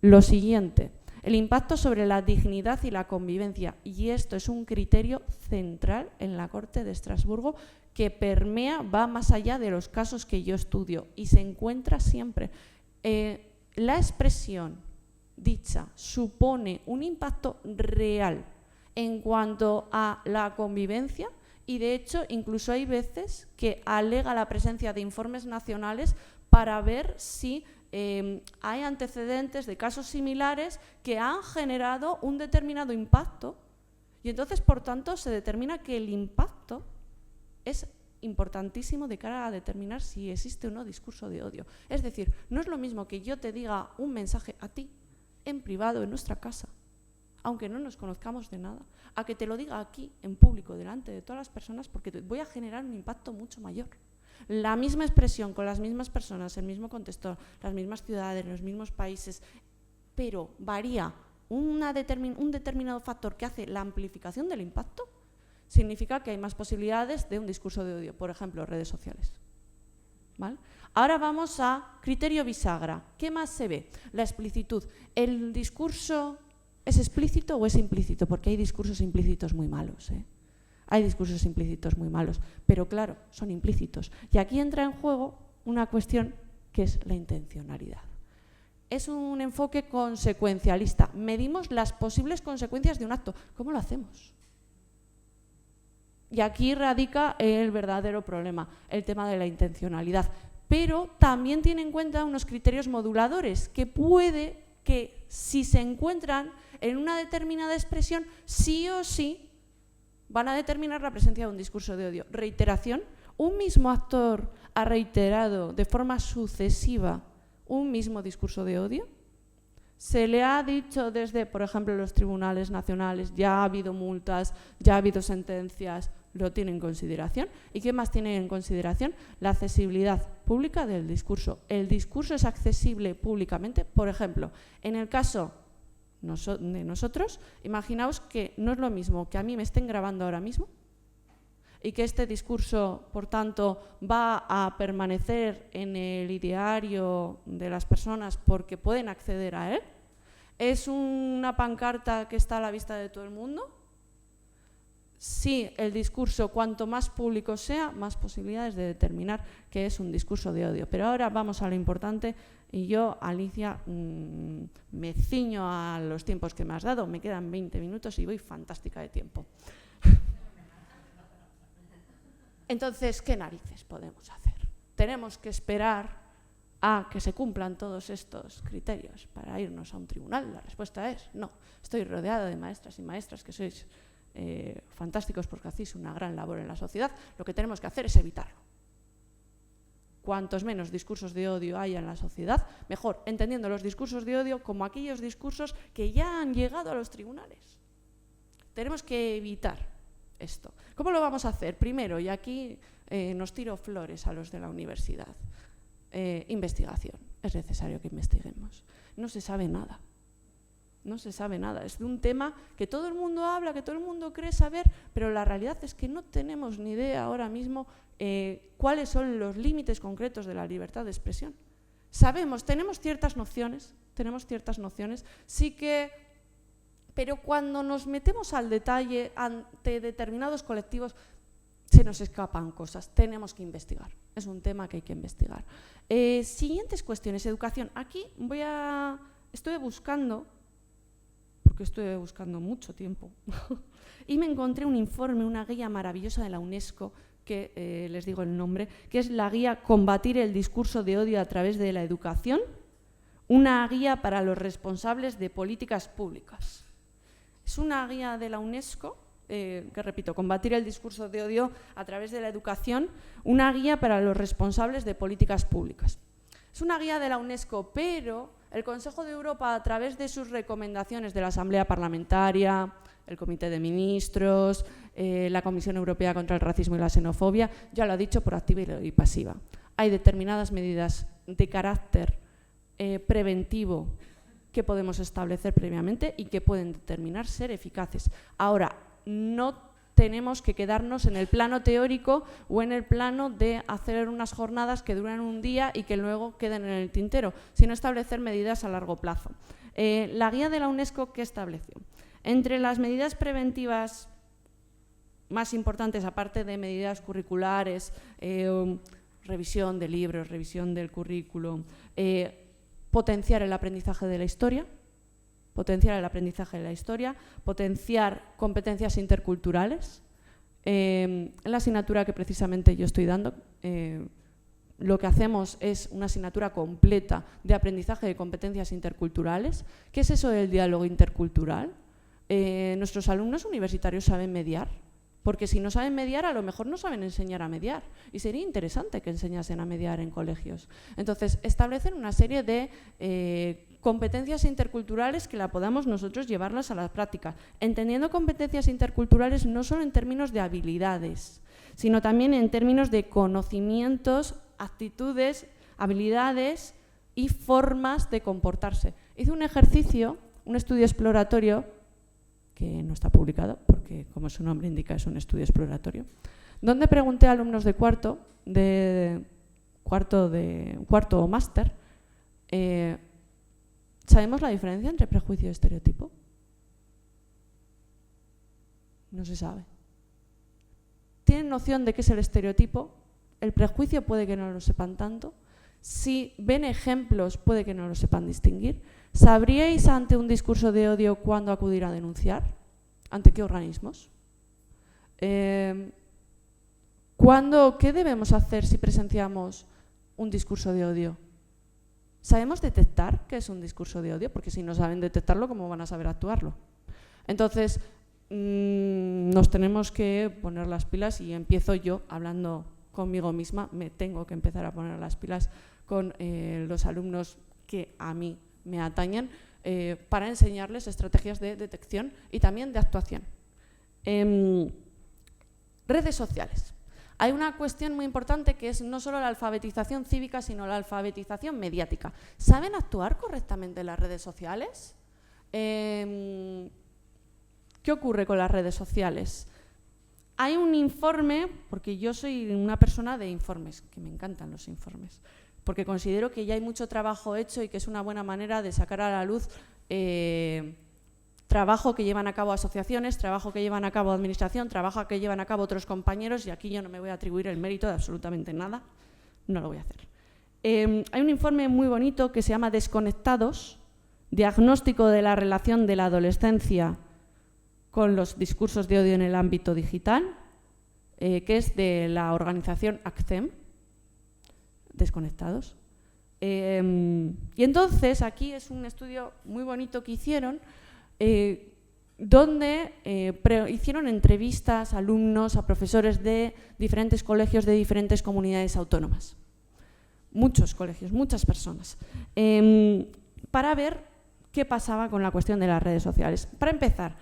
Lo siguiente, el impacto sobre la dignidad y la convivencia. Y esto es un criterio central en la Corte de Estrasburgo que permea, va más allá de los casos que yo estudio y se encuentra siempre. La expresión dicha supone un impacto real en cuanto a la convivencia y de hecho incluso hay veces que alega la presencia de informes nacionales para ver si hay antecedentes de casos similares que han generado un determinado impacto y entonces por tanto se determina que el impacto es importantísimo de cara a determinar si existe o no discurso de odio. Es decir, no es lo mismo que yo te diga un mensaje a ti, en privado, en nuestra casa, aunque no nos conozcamos de nada, a que te lo diga aquí, en público, delante de todas las personas, porque voy a generar un impacto mucho mayor. La misma expresión, con las mismas personas, el mismo contexto, las mismas ciudades, los mismos países, pero varía un determinado factor que hace la amplificación del impacto, significa que hay más posibilidades de un discurso de odio, por ejemplo, redes sociales. ¿Vale? Ahora vamos a criterio bisagra. ¿Qué más se ve? La explicitud. ¿El discurso es explícito o es implícito? Porque hay discursos implícitos muy malos, ¿eh? Hay discursos implícitos muy malos, pero claro, son implícitos. Y aquí entra en juego una cuestión que es la intencionalidad. Es un enfoque consecuencialista. Medimos las posibles consecuencias de un acto. ¿Cómo lo hacemos? Y aquí radica el verdadero problema, el tema de la intencionalidad. Pero también tiene en cuenta unos criterios moduladores que puede que, si se encuentran en una determinada expresión, sí o sí van a determinar la presencia de un discurso de odio. Reiteración. Un mismo actor ha reiterado de forma sucesiva un mismo discurso de odio. Se le ha dicho desde, por ejemplo, los tribunales nacionales, ya ha habido multas, ya ha habido sentencias, lo tiene en consideración. ¿Y qué más tiene en consideración? La accesibilidad pública del discurso. El discurso es accesible públicamente. Por ejemplo, en el caso de nosotros, imaginaos que no es lo mismo que a mí me estén grabando ahora mismo y que este discurso, por tanto, va a permanecer en el ideario de las personas porque pueden acceder a él. ¿Es una pancarta que está a la vista de todo el mundo? Sí, el discurso, cuanto más público sea, más posibilidades de determinar que es un discurso de odio. Pero ahora vamos a lo importante y yo, Alicia, me ciño a los tiempos que me has dado. Me quedan 20 minutos y voy fantástica de tiempo. Entonces, ¿qué narices podemos hacer? ¿Tenemos que esperar a que se cumplan todos estos criterios para irnos a un tribunal? La respuesta es no. Estoy rodeada de maestras y maestras que sois fantásticos porque hacéis una gran labor en la sociedad. Lo que tenemos que hacer es evitarlo. Cuantos menos discursos de odio haya en la sociedad, mejor, entendiendo los discursos de odio como aquellos discursos que ya han llegado a los tribunales. Tenemos que evitar esto. ¿Cómo lo vamos a hacer? Primero, y aquí nos tiro flores a los de la universidad, investigación. Es necesario que investiguemos. No se sabe nada. No se sabe nada. Es de un tema que todo el mundo habla, que todo el mundo cree saber, pero la realidad es que no tenemos ni idea ahora mismo cuáles son los límites concretos de la libertad de expresión. Sabemos, tenemos ciertas nociones, sí que, pero cuando nos metemos al detalle ante determinados colectivos, se nos escapan cosas, tenemos que investigar. Es un tema que hay que investigar. Siguientes cuestiones, educación. Aquí estuve buscando, porque estuve buscando mucho tiempo, y me encontré un informe, una guía maravillosa de la UNESCO, que les digo el nombre, que es la guía Combatir el discurso de odio a través de la educación, una guía para los responsables de políticas públicas. Es una guía de la UNESCO, que repito, Combatir el discurso de odio a través de la educación, una guía para los responsables de políticas públicas. Es una guía de la UNESCO, pero el Consejo de Europa, a través de sus recomendaciones de la Asamblea Parlamentaria, el Comité de Ministros, la Comisión Europea contra el Racismo y la Xenofobia, ya lo ha dicho por activa y pasiva. Hay determinadas medidas de carácter preventivo que podemos establecer previamente y que pueden determinar ser eficaces. Ahora, no tenemos que quedarnos en el plano teórico o en el plano de hacer unas jornadas que duran un día y que luego queden en el tintero, sino establecer medidas a largo plazo. La guía de la UNESCO, ¿qué estableció? Entre las medidas preventivas más importantes, aparte de medidas curriculares, revisión de libros, revisión del currículo, potenciar el aprendizaje de la historia, potenciar competencias interculturales. En la asignatura que precisamente yo estoy dando, lo que hacemos es una asignatura completa de aprendizaje de competencias interculturales. ¿Qué es eso del diálogo intercultural? Nuestros alumnos universitarios saben mediar, Porque si no saben mediar, a lo mejor no saben enseñar a mediar. Y sería interesante que enseñasen a mediar en colegios. Entonces, establecen una serie de competencias interculturales que la podamos nosotros llevarlas a la práctica. Entendiendo competencias interculturales no solo en términos de habilidades, sino también en términos de conocimientos, actitudes, habilidades y formas de comportarse. Hice un ejercicio, un estudio exploratorio, que no está publicado, porque como su nombre indica es un estudio exploratorio, donde pregunté a alumnos de cuarto o máster, ¿sabemos la diferencia entre prejuicio y estereotipo? No se sabe. ¿Tienen noción de qué es el estereotipo? El prejuicio puede que no lo sepan tanto. Si ven ejemplos, puede que no lo sepan distinguir. ¿Sabríais ante un discurso de odio cuándo acudir a denunciar? ¿Ante qué organismos? ¿Qué debemos hacer si presenciamos un discurso de odio? ¿Sabemos detectar qué es un discurso de odio? Porque si no saben detectarlo, ¿cómo van a saber actuarlo? Entonces, nos tenemos que poner las pilas y empiezo yo hablando conmigo misma. Me tengo que empezar a poner las pilas con los alumnos que a mí me atañen para enseñarles estrategias de detección y también de actuación. Redes sociales. Hay una cuestión muy importante que es no solo la alfabetización cívica, sino la alfabetización mediática. ¿Saben actuar correctamente en las redes sociales? ¿Qué ocurre con las redes sociales? Hay un informe, porque yo soy una persona de informes, que me encantan los informes, porque considero que ya hay mucho trabajo hecho y que es una buena manera de sacar a la luz trabajo que llevan a cabo asociaciones, trabajo que llevan a cabo administración, trabajo que llevan a cabo otros compañeros, y aquí yo no me voy a atribuir el mérito de absolutamente nada, no lo voy a hacer. Hay un informe muy bonito que se llama Desconectados, diagnóstico de la relación de la adolescencia con los discursos de odio en el ámbito digital, que es de la organización ACCEM, Desconectados. Y entonces aquí es un estudio muy bonito que hicieron, donde hicieron entrevistas a alumnos, a profesores de diferentes colegios de diferentes comunidades autónomas. Muchos colegios, muchas personas, para ver qué pasaba con la cuestión de las redes sociales. Para empezar,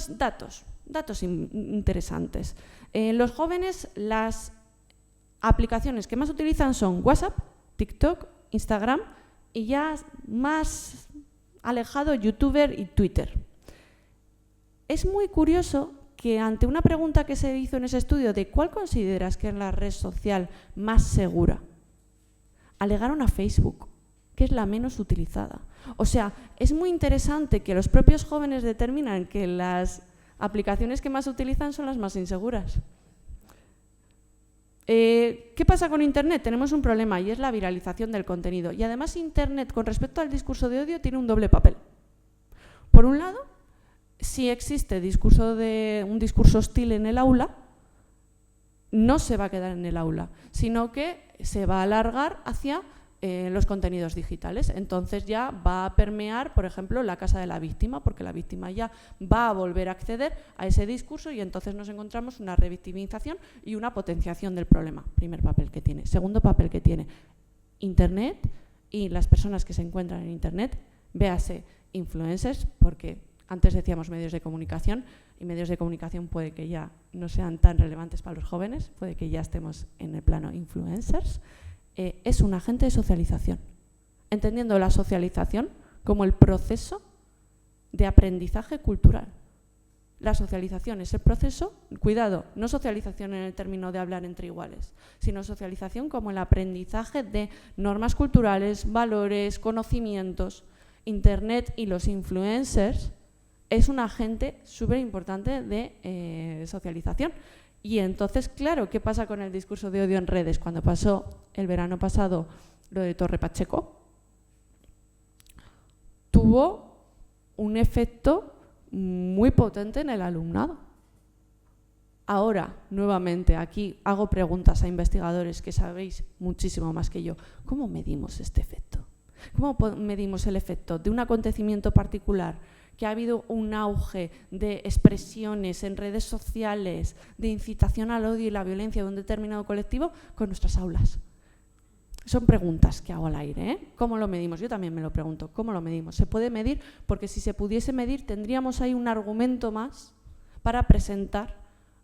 datos interesantes. Los jóvenes, las aplicaciones que más utilizan son WhatsApp, TikTok, Instagram y ya más alejado YouTuber y Twitter. Es muy curioso que ante una pregunta que se hizo en ese estudio de ¿cuál consideras que es la red social más segura?, alegaron a Facebook, que es la menos utilizada. O sea, es muy interesante que los propios jóvenes determinan que las aplicaciones que más utilizan son las más inseguras. ¿Qué pasa con Internet? Tenemos un problema y es la viralización del contenido. Y además Internet, con respecto al discurso de odio, tiene un doble papel. Por un lado, si existe un discurso hostil en el aula, no se va a quedar en el aula, sino que se va a alargar hacia los contenidos digitales. Entonces ya va a permear, por ejemplo, la casa de la víctima, porque la víctima ya va a volver a acceder a ese discurso y entonces nos encontramos una revictimización y una potenciación del problema. Primer papel que tiene. Segundo papel que tiene Internet y las personas que se encuentran en Internet, véase influencers, porque antes decíamos medios de comunicación, y medios de comunicación puede que ya no sean tan relevantes para los jóvenes, puede que ya estemos en el plano influencers. Es un agente de socialización, entendiendo la socialización como el proceso de aprendizaje cultural. La socialización es el proceso, cuidado, no socialización en el término de hablar entre iguales, sino socialización como el aprendizaje de normas culturales, valores, conocimientos. Internet y los influencers es un agente súper importante de socialización. Y entonces, claro, ¿qué pasa con el discurso de odio en redes? Cuando pasó el verano pasado lo de Torre Pacheco, tuvo un efecto muy potente en el alumnado. Ahora, nuevamente, aquí hago preguntas a investigadores que sabéis muchísimo más que yo. ¿Cómo medimos este efecto? ¿Cómo medimos el efecto de un acontecimiento particular que ha habido un auge de expresiones en redes sociales, de incitación al odio y la violencia de un determinado colectivo con nuestras aulas? Son preguntas que hago al aire, ¿eh? ¿Cómo lo medimos? Yo también me lo pregunto. ¿Cómo lo medimos? ¿Se puede medir? Porque si se pudiese medir, tendríamos ahí un argumento más para presentar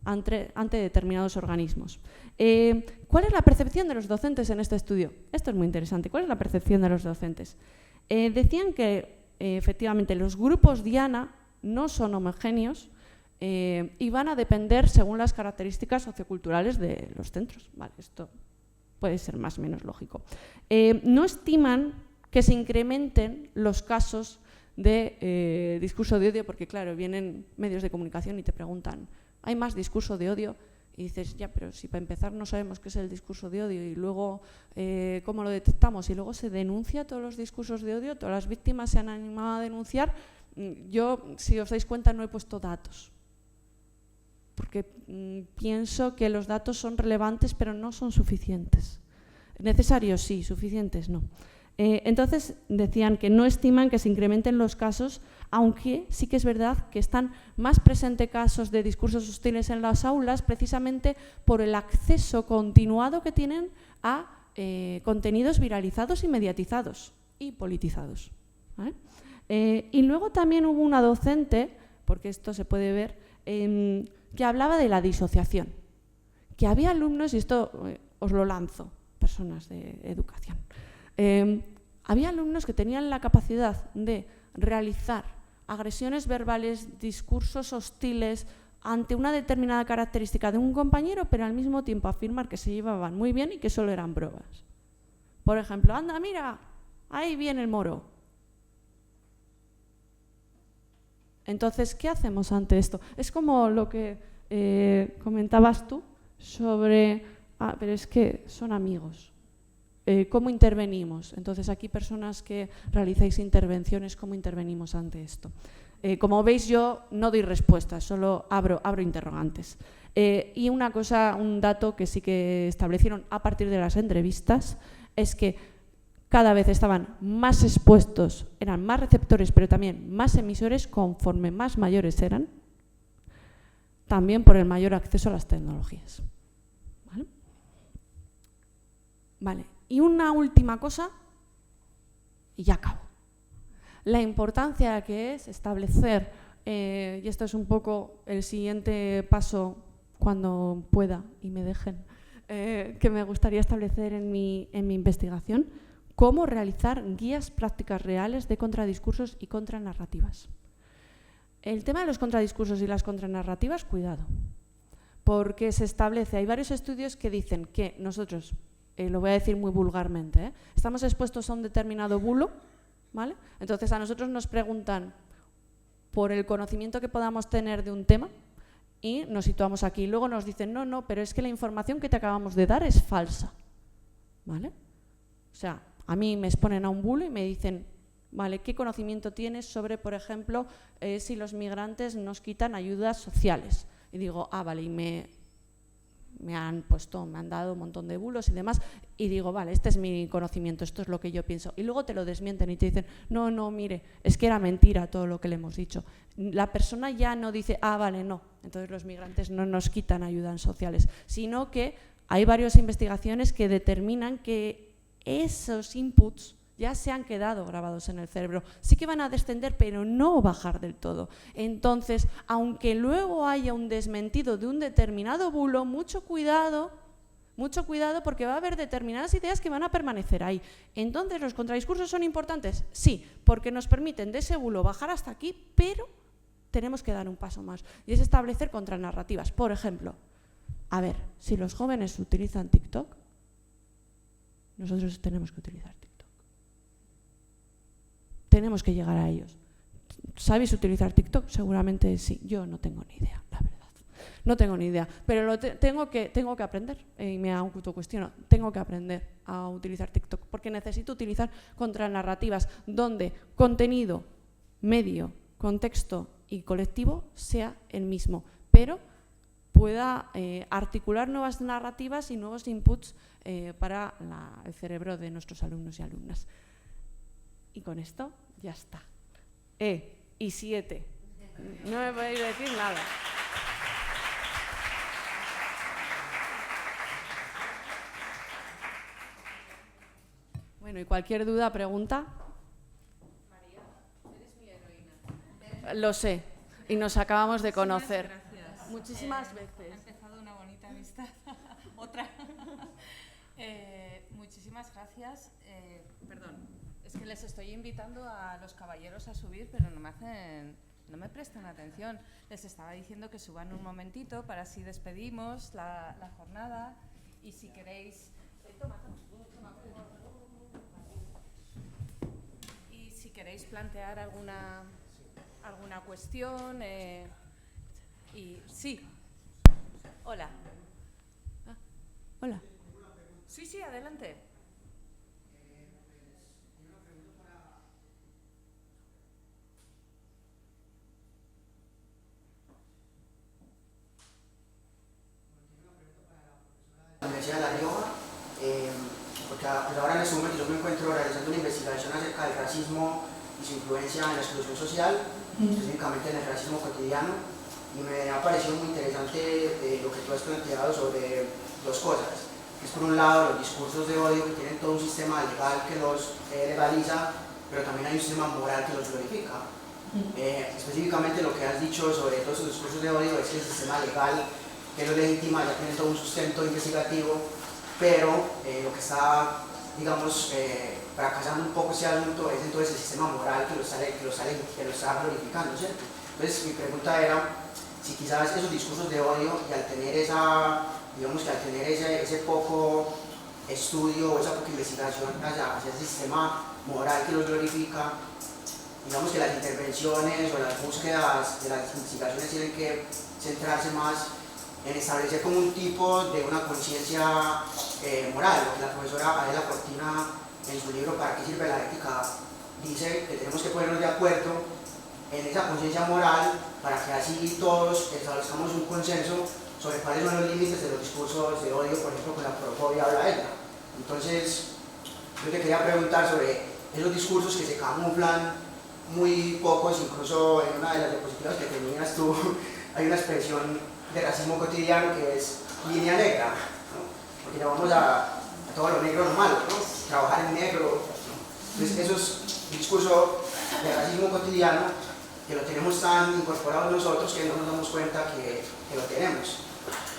ante determinados organismos. ¿Cuál es la percepción de los docentes en este estudio? Esto es muy interesante. ¿Cuál es la percepción de los docentes? Decían que efectivamente los grupos Diana no son homogéneos y van a depender según las características socioculturales de los centros. Vale, esto puede ser más o menos lógico. No estiman que se incrementen los casos de discurso de odio, porque claro, vienen medios de comunicación y te preguntan, ¿hay más discurso de odio? Y dices, ya, pero si para empezar no sabemos qué es el discurso de odio y luego cómo lo detectamos y luego se denuncia todos los discursos de odio, todas las víctimas se han animado a denunciar. Yo, si os dais cuenta, no he puesto datos, porque pienso que los datos son relevantes pero no son suficientes. Necesarios sí, suficientes no. Entonces decían que no estiman que se incrementen los casos, aunque sí que es verdad que están más presentes casos de discursos hostiles en las aulas precisamente por el acceso continuado que tienen a contenidos viralizados y mediatizados y politizados, ¿vale? Y luego también hubo una docente, porque esto se puede ver, que hablaba de la disociación, que había alumnos, y esto os lo lanzo, personas de educación, había alumnos que tenían la capacidad de realizar agresiones verbales, discursos hostiles ante una determinada característica de un compañero, pero al mismo tiempo afirmar que se llevaban muy bien y que solo eran bromas. Por ejemplo, anda, mira, ahí viene el moro. Entonces, ¿qué hacemos ante esto? Es como lo que comentabas tú sobre, pero es que son amigos. ¿Cómo intervenimos? Entonces, aquí personas que realizáis intervenciones, ¿cómo intervenimos ante esto? Como veis, yo no doy respuestas, solo abro interrogantes. Y una cosa, un dato que sí que establecieron a partir de las entrevistas es que cada vez estaban más expuestos, eran más receptores, pero también más emisores conforme más mayores eran, también por el mayor acceso a las tecnologías. ¿Vale? Vale. Y una última cosa, y ya acabo. La importancia que es establecer, y esto es un poco el siguiente paso cuando pueda y me dejen, que me gustaría establecer en mi investigación, cómo realizar guías prácticas reales de contradiscursos y contranarrativas. El tema de los contradiscursos y las contranarrativas, cuidado, porque se establece, hay varios estudios que dicen que nosotros, lo voy a decir muy vulgarmente, estamos expuestos a un determinado bulo, ¿vale? Entonces a nosotros nos preguntan por el conocimiento que podamos tener de un tema y nos situamos aquí. Luego nos dicen, no, pero es que la información que te acabamos de dar es falsa, ¿vale? O sea, a mí me exponen a un bulo y me dicen, vale, ¿qué conocimiento tienes sobre, por ejemplo, si los migrantes nos quitan ayudas sociales? Y digo, vale, y me han dado un montón de bulos y demás, y digo, vale, este es mi conocimiento, esto es lo que yo pienso. Y luego te lo desmienten y te dicen, no, mire, es que era mentira todo lo que le hemos dicho. La persona ya no dice, vale, no, entonces los migrantes no nos quitan ayudas sociales, sino que hay varias investigaciones que determinan que esos inputs ya se han quedado grabados en el cerebro. Sí que van a descender, pero no bajar del todo. Entonces, aunque luego haya un desmentido de un determinado bulo, mucho cuidado porque va a haber determinadas ideas que van a permanecer ahí. Entonces, ¿los contradiscursos son importantes? Sí, porque nos permiten de ese bulo bajar hasta aquí, pero tenemos que dar un paso más. Y es establecer contranarrativas. Por ejemplo, a ver, si los jóvenes utilizan TikTok, nosotros tenemos que utilizar TikTok. Tenemos que llegar a ellos. ¿Sabéis utilizar TikTok? Seguramente sí. Yo no tengo ni idea, la verdad. No tengo ni idea. Pero tengo que aprender. Y me autocuestiono. Tengo que aprender a utilizar TikTok. Porque necesito utilizar contranarrativas donde contenido, medio, contexto y colectivo sea el mismo. Pero pueda articular nuevas narrativas y nuevos inputs para el cerebro de nuestros alumnos y alumnas. Y con esto ya está. y 7. No me podéis decir nada. Bueno, y cualquier duda, pregunta. María, eres mi heroína. Lo sé, y nos acabamos de conocer. Gracias. Muchísimas Ha veces. empezado una bonita amistad. Otra. Muchísimas gracias. Perdón, es que les estoy invitando a los caballeros a subir, pero no me prestan atención. Les estaba diciendo que suban un momentito para así despedimos la jornada. Y si queréis... Y si queréis plantear alguna cuestión... y sí. Hola. Hola. Sí, adelante. La Universidad de La Rioja, porque pues ahora en este momento yo me encuentro realizando una investigación acerca del racismo y su influencia en la exclusión social, específicamente en el racismo cotidiano, y me ha parecido muy interesante lo que tú has planteado sobre dos cosas. Es por un lado los discursos de odio que tienen todo un sistema legal que los legaliza, pero también hay un sistema moral que los glorifica. Específicamente lo que has dicho sobre todos esos discursos de odio es que el sistema legal que los legitima ya tiene todo un sustento investigativo, pero lo que está, digamos, fracasando un poco ese asunto es entonces el sistema moral que lo está glorificando, ¿cierto? Entonces mi pregunta era si quizás esos discursos de odio y al tener ese poco estudio o esa poca investigación hacia ese sistema moral que los glorifica, digamos que las intervenciones o las búsquedas de las investigaciones tienen que centrarse más en establecer como un tipo de una conciencia moral. Lo que la profesora Adela Cortina en su libro ¿Para qué sirve la ética? Dice que tenemos que ponernos de acuerdo en esa conciencia moral para que así todos establezcamos un consenso sobre cuáles son los límites de los discursos de odio, por ejemplo, con la xenofobia habla ella. Entonces, yo te quería preguntar sobre esos discursos que se camuflan muy pocos, incluso en una de las diapositivas que tenías tú, hay una expresión de racismo cotidiano que es línea negra, ¿no? Porque llamamos a todo lo negro lo malo, ¿no? Trabajar en negro, ¿no? Entonces, esos discursos de racismo cotidiano que lo tenemos tan incorporados nosotros que no nos damos cuenta que lo tenemos.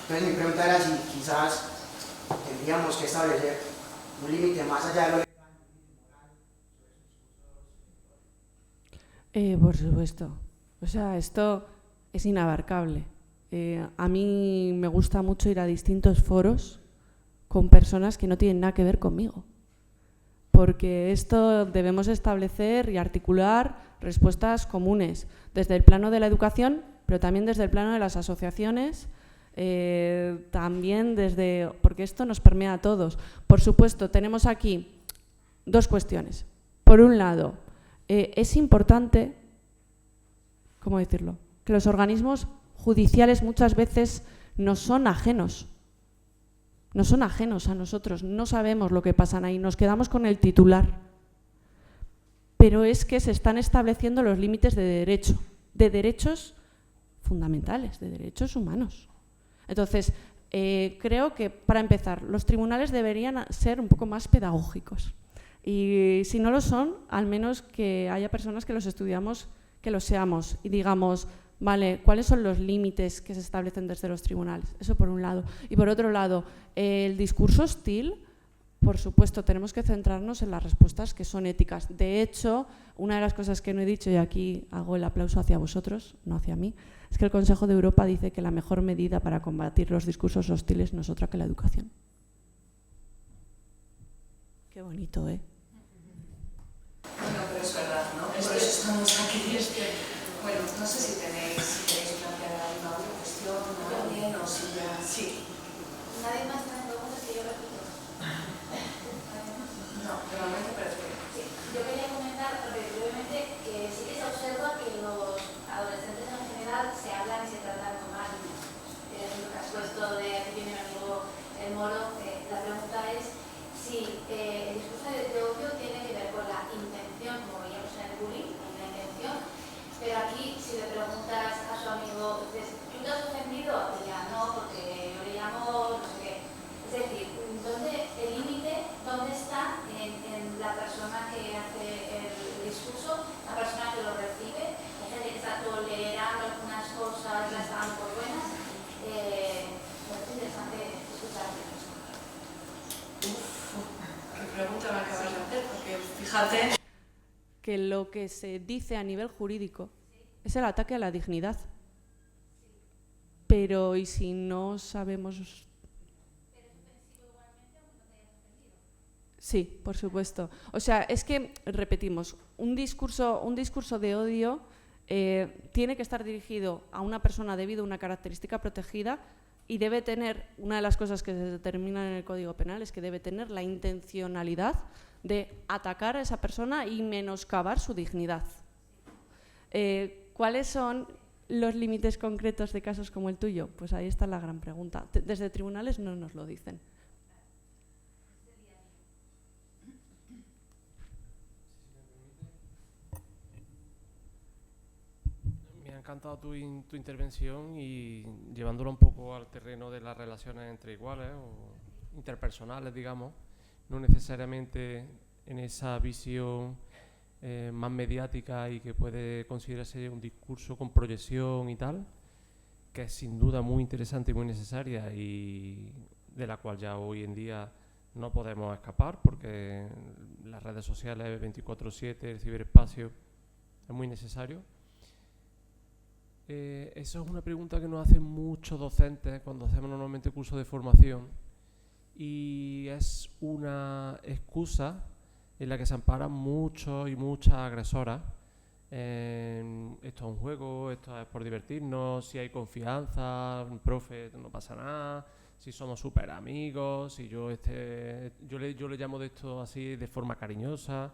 Entonces mi pregunta era si quizás tendríamos que establecer un límite más allá de lo legal. Por supuesto. O sea, esto es inabarcable. A mí me gusta mucho ir a distintos foros con personas que no tienen nada que ver conmigo. Porque esto debemos establecer y articular respuestas comunes, desde el plano de la educación, pero también desde el plano de las asociaciones, también porque esto nos permea a todos. Por supuesto, tenemos aquí dos cuestiones. Por un lado, es importante, ¿cómo decirlo?, que los organismos judiciales muchas veces nos son ajenos. No son ajenos a nosotros, no sabemos lo que pasa ahí, nos quedamos con el titular. Pero es que se están estableciendo los límites de derechos fundamentales, de derechos humanos. Entonces, creo que, para empezar, los tribunales deberían ser un poco más pedagógicos. Y si no lo son, al menos que haya personas que los estudiamos, que lo seamos y digamos, vale, ¿cuáles son los límites que se establecen desde los tribunales? Eso por un lado. Y por otro lado, el discurso hostil, por supuesto, tenemos que centrarnos en las respuestas que son éticas. De hecho, una de las cosas que no he dicho, y aquí hago el aplauso hacia vosotros, no hacia mí, es que el Consejo de Europa dice que la mejor medida para combatir los discursos hostiles no es otra que la educación. Qué bonito, ¿eh? Bueno, pero es verdad, ¿no? Por eso estamos aquí. Bueno, no sé si queréis plantear alguna otra cuestión o alguien, o si ya... Sí. Nadie más tiene preguntas que yo repito. No, de momento perfecto. Sí. Yo quería comentar brevemente que sí que se observa que los adolescentes en general se hablan y se tratan con más niños. En el caso de aquí viene mi amigo El Moro, la pregunta es si el discurso de odio tiene que ver con la intención, como veíamos en el bullying, con la intención, Pero aquí, si le preguntas a su amigo, dices, ¿tú te has ofendido? Te dirá, no, porque yo le llamo no sé qué. Es decir, el límite, ¿dónde está en la persona que hace el discurso, la persona que lo recibe? Hay gente que está tolerando algunas cosas, las está dando por buenas. Me parece interesante escucharte. Qué pregunta me acabas de hacer, porque fíjate que lo que se dice a nivel jurídico es el ataque a la dignidad. Pero ¿y si no sabemos? Sí, por supuesto. O sea, es que, repetimos, un discurso de odio tiene que estar dirigido a una persona debido a una característica protegida y debe tener, una de las cosas que se determinan en el Código Penal es que debe tener la intencionalidad de atacar a esa persona y menoscabar su dignidad. ¿Cuáles son los límites concretos de casos como el tuyo? Pues ahí está la gran pregunta. Desde tribunales no nos lo dicen. Me ha encantado tu intervención y llevándolo un poco al terreno de las relaciones entre iguales o interpersonales, digamos, no necesariamente en esa visión más mediática y que puede considerarse un discurso con proyección y tal, que es sin duda muy interesante y muy necesaria y de la cual ya hoy en día no podemos escapar porque las redes sociales 24/7, el ciberespacio es muy necesario. Eso es una pregunta que nos hacen muchos docentes cuando hacemos normalmente cursos de formación y es una excusa en la que se amparan muchos y muchas agresoras. Esto es un juego, esto es por divertirnos, si hay confianza, profe, no pasa nada, si somos súper amigos, si yo le llamo de esto así de forma cariñosa.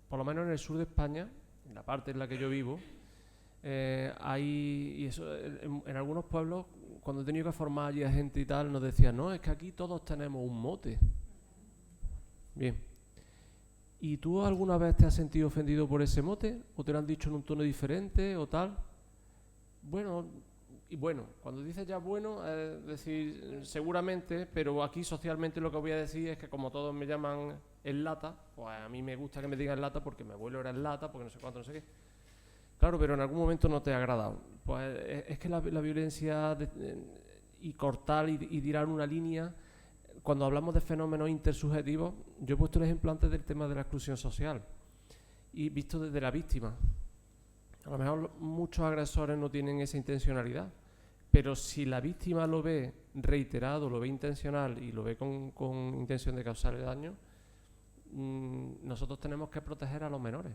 Por lo menos en el sur de España, en la parte en la que yo vivo, y eso, en algunos pueblos, cuando he tenido que formar allí a gente y tal, nos decían, no, es que aquí todos tenemos un mote. Bien. ¿Y tú alguna vez te has sentido ofendido por ese mote? ¿O te lo han dicho en un tono diferente o tal? Bueno, cuando dices ya bueno, es decir, seguramente, pero aquí socialmente lo que voy a decir es que como todos me llaman el lata, pues a mí me gusta que me digan lata porque mi abuelo era el lata, porque no sé cuánto, no sé qué. Claro, pero en algún momento no te ha agradado. Pues es que la violencia y cortar y tirar una línea, cuando hablamos de fenómenos intersubjetivos, yo he puesto el ejemplo antes del tema de la exclusión social y visto desde la víctima. A lo mejor muchos agresores no tienen esa intencionalidad, pero si la víctima lo ve reiterado, lo ve intencional y lo ve con intención de causarle daño, nosotros tenemos que proteger a los menores.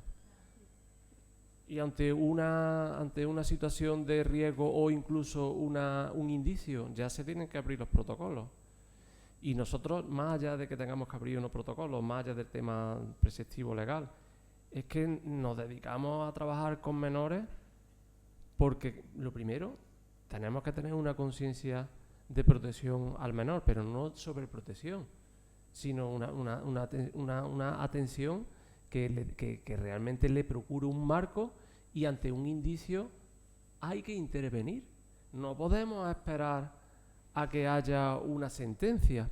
Y ante una situación de riesgo o incluso un indicio, ya se tienen que abrir los protocolos. Y nosotros, más allá de que tengamos que abrir unos protocolos, más allá del tema preceptivo legal, es que nos dedicamos a trabajar con menores porque, lo primero, tenemos que tener una conciencia de protección al menor, pero no sobreprotección, sino una atención que realmente le procure un marco y ante un indicio hay que intervenir. No podemos esperar a que haya una sentencia.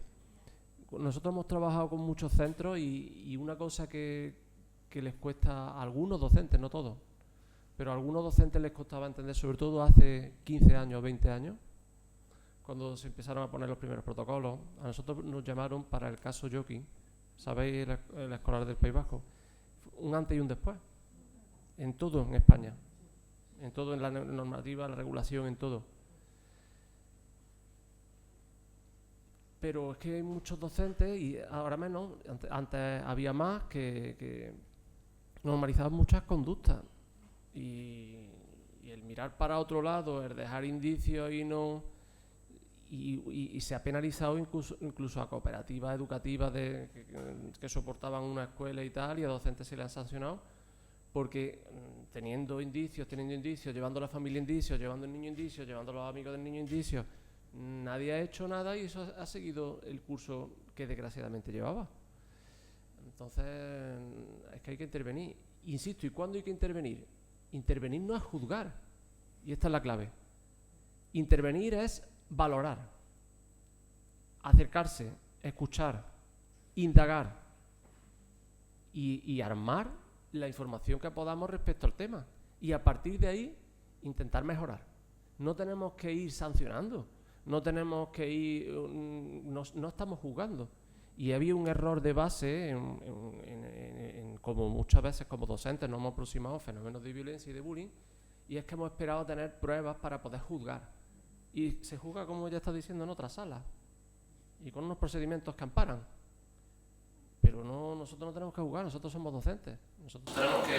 Nosotros hemos trabajado con muchos centros y una cosa que les cuesta a algunos docentes, no todos, pero a algunos docentes les costaba entender, sobre todo hace 15 años, 20 años, cuando se empezaron a poner los primeros protocolos. A nosotros nos llamaron para el caso Joaquín, ¿sabéis? El escolar del País Vasco. Un antes y un después, en todo en España, en todo, en la normativa, la regulación, en todo. Pero es que hay muchos docentes, y ahora menos, antes había más, que normalizaban muchas conductas. Y el mirar para otro lado, el dejar indicios y se ha penalizado incluso a cooperativas educativas que soportaban una escuela y tal, y a docentes se les han sancionado porque teniendo indicios, llevando a la familia indicios, llevando al niño indicios, llevando a los amigos del niño indicios, nadie ha hecho nada y eso ha seguido el curso que desgraciadamente llevaba. Entonces es que hay que intervenir Insisto, ¿y cuándo hay que intervenir? Intervenir no es juzgar, y esta es la clave. Intervenir es valorar, acercarse, escuchar, indagar y armar la información que podamos respecto al tema. Y a partir de ahí, intentar mejorar. No tenemos que ir sancionando, no tenemos que ir, no estamos juzgando. Y había un error de base, como muchas veces como docentes nos hemos aproximado a fenómenos de violencia y de bullying, y es que hemos esperado tener pruebas para poder juzgar. Y se juzga, como ya está diciendo, en otras salas, y con unos procedimientos que amparan. Pero no, nosotros no tenemos que juzgar, nosotros somos docentes. Nosotros tenemos que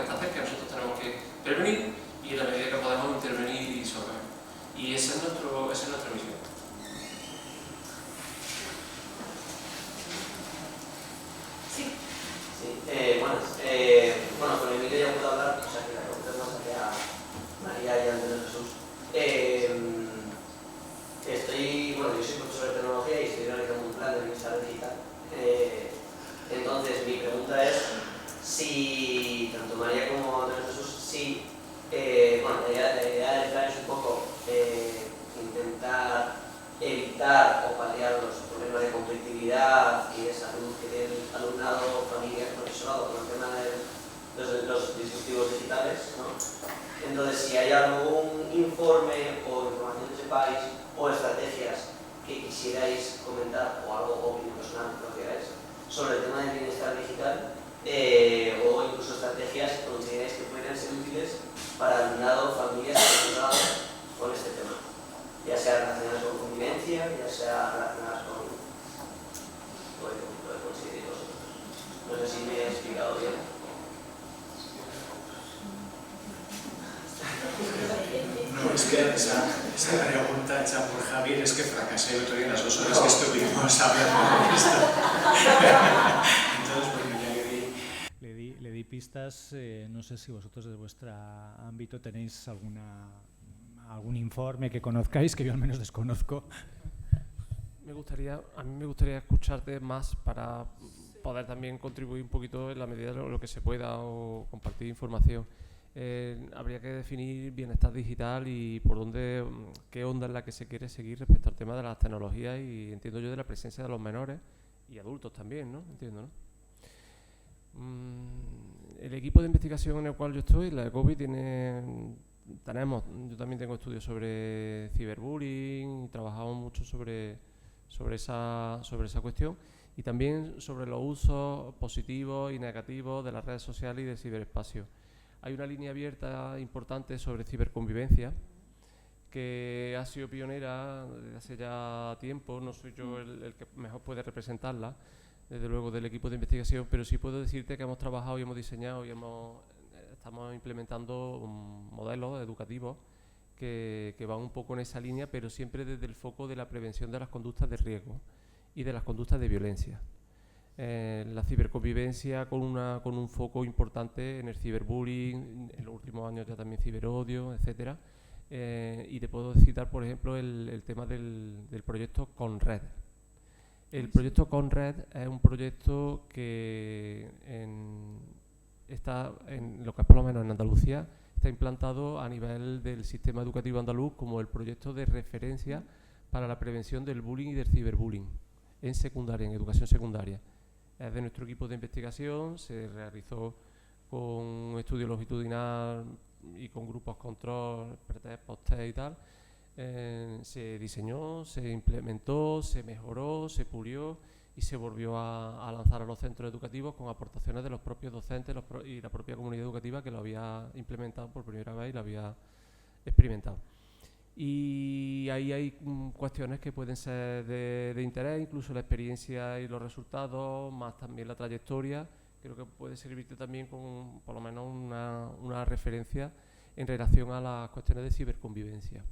estar cerca, nosotros tenemos que prevenir y en la medida que podamos intervenir y resolver. Y esa es nuestra misión. Sí. Bueno, con Emilio ya puedo hablar, o sea que la pregunta es más hacia María y Andrés Jesús. Yo soy profesor de tecnología y estoy realizando un plan de bienestar digital. Entonces, mi pregunta es si, tanto María como Andrés Jesús, la idea del plan es un poco intentar evitar o paliar los problemas de conflictividad y de salud que tiene el alumnado, familia, profesorado con el tema de los dispositivos digitales, ¿no? Entonces, si hay algún informe o información que sepáis o estrategias que quisierais comentar o algo opinión personal que queráis sobre el tema del bienestar digital o incluso estrategias que consideráis que pueden ser útiles para alumnado, familias y profesorado con este tema, ya sea relacionadas con convivencia, ya sea relacionadas con lo que consideréis vosotros. No sé si me he explicado bien. No, es que esa pregunta hecha por Javier es que fracasé el otro día en las 2 horas que estuvimos hablando de esto. Entonces, bueno, ya le di pistas. No sé si vosotros de vuestro ámbito tenéis algún informe que conozcáis, que yo al menos desconozco. A mí me gustaría escucharte más para poder también contribuir un poquito en la medida de lo que se pueda o compartir información. Habría que definir bienestar digital y por dónde, qué onda es la que se quiere seguir respecto al tema de las tecnologías y entiendo yo de la presencia de los menores y adultos también, ¿no? Entiendo, ¿no? El equipo de investigación en el cual yo estoy, la de COVID, yo también tengo estudios sobre ciberbullying y trabajamos mucho sobre esa cuestión y también sobre los usos positivos y negativos de las redes sociales y del ciberespacio. Hay una línea abierta importante sobre ciberconvivencia que ha sido pionera desde hace ya tiempo. No soy yo el que mejor puede representarla, desde luego del equipo de investigación, pero sí puedo decirte que hemos trabajado y hemos diseñado y estamos implementando modelos educativos que van un poco en esa línea, pero siempre desde el foco de la prevención de las conductas de riesgo y de las conductas de violencia. La ciberconvivencia con un foco importante en el ciberbullying, en los últimos años ya también ciberodio, etcétera. Y te puedo citar, por ejemplo, el tema del proyecto Conred. El proyecto Conred es un proyecto que está en lo que es por lo menos en Andalucía, está implantado a nivel del sistema educativo andaluz como el proyecto de referencia para la prevención del bullying y del ciberbullying en secundaria, en educación secundaria. Es de nuestro equipo de investigación, se realizó con un estudio longitudinal y con grupos control, pretest, post-test y tal. Se diseñó, se implementó, se mejoró, se pulió y se volvió a lanzar a los centros educativos con aportaciones de los propios docentes y la propia comunidad educativa que lo había implementado por primera vez y lo había experimentado. Y ahí hay cuestiones que pueden ser de interés, incluso la experiencia y los resultados, más también la trayectoria. Creo que puede servirte también con por lo menos una referencia en relación a las cuestiones de ciberconvivencia.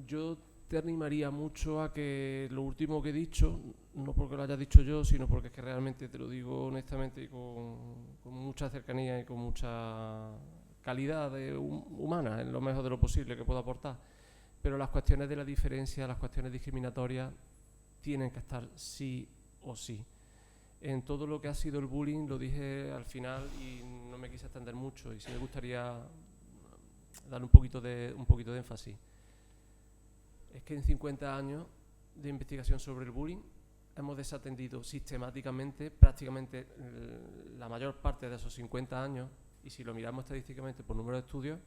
Yo te animaría mucho a que lo último que he dicho, no porque lo haya dicho yo, sino porque es que realmente te lo digo honestamente y con mucha cercanía y con mucha calidad humana, en lo mejor de lo posible que puedo aportar. Pero las cuestiones de la diferencia, las cuestiones discriminatorias, tienen que estar sí o sí. En todo lo que ha sido el bullying, lo dije al final y no me quise extender mucho, y sí me gustaría dar un poquito de énfasis. Es que en 50 años de investigación sobre el bullying hemos desatendido sistemáticamente prácticamente la mayor parte de esos 50 años, y si lo miramos estadísticamente por número de estudios,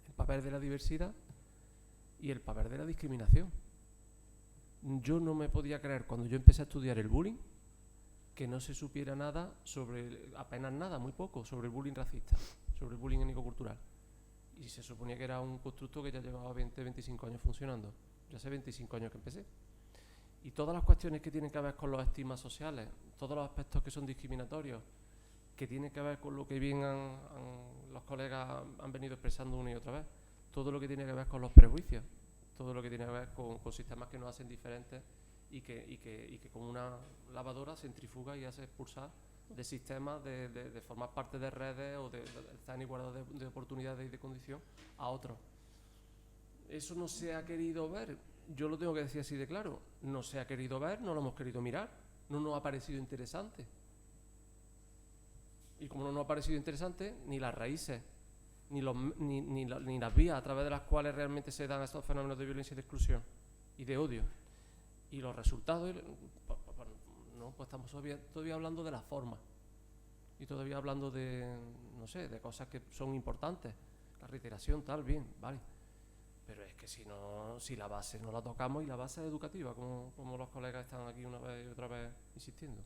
el papel de la diversidad y el papel de la discriminación. Yo no me podía creer cuando yo empecé a estudiar el bullying que no se supiera nada sobre, apenas nada, muy poco, sobre el bullying racista, sobre el bullying étnico-cultural. Y se suponía que era un constructo que ya llevaba 20-25 años funcionando. Ya hace 25 años que empecé. Y todas las cuestiones que tienen que ver con los estigmas sociales, todos los aspectos que son discriminatorios, que tienen que ver con lo que bien los colegas han venido expresando una y otra vez, todo lo que tiene que ver con los prejuicios, todo lo que tiene que ver con sistemas que nos hacen diferentes y que con una lavadora centrifuga y hace expulsar de sistemas, de formar parte de redes o de estar en igualdad de oportunidades y de condición a otros. Eso no se ha querido ver, yo lo tengo que decir así de claro, no se ha querido ver, no lo hemos querido mirar, no nos ha parecido interesante. Y como no nos ha parecido interesante, ni las raíces, ni las vías a través de las cuales realmente se dan estos fenómenos de violencia y de exclusión y de odio, y los resultados, no, pues estamos todavía hablando de la forma y todavía hablando de, no sé, de cosas que son importantes, la reiteración, tal, bien, vale, pero es que si la base no la tocamos, y la base educativa, como los colegas están aquí una vez y otra vez insistiendo.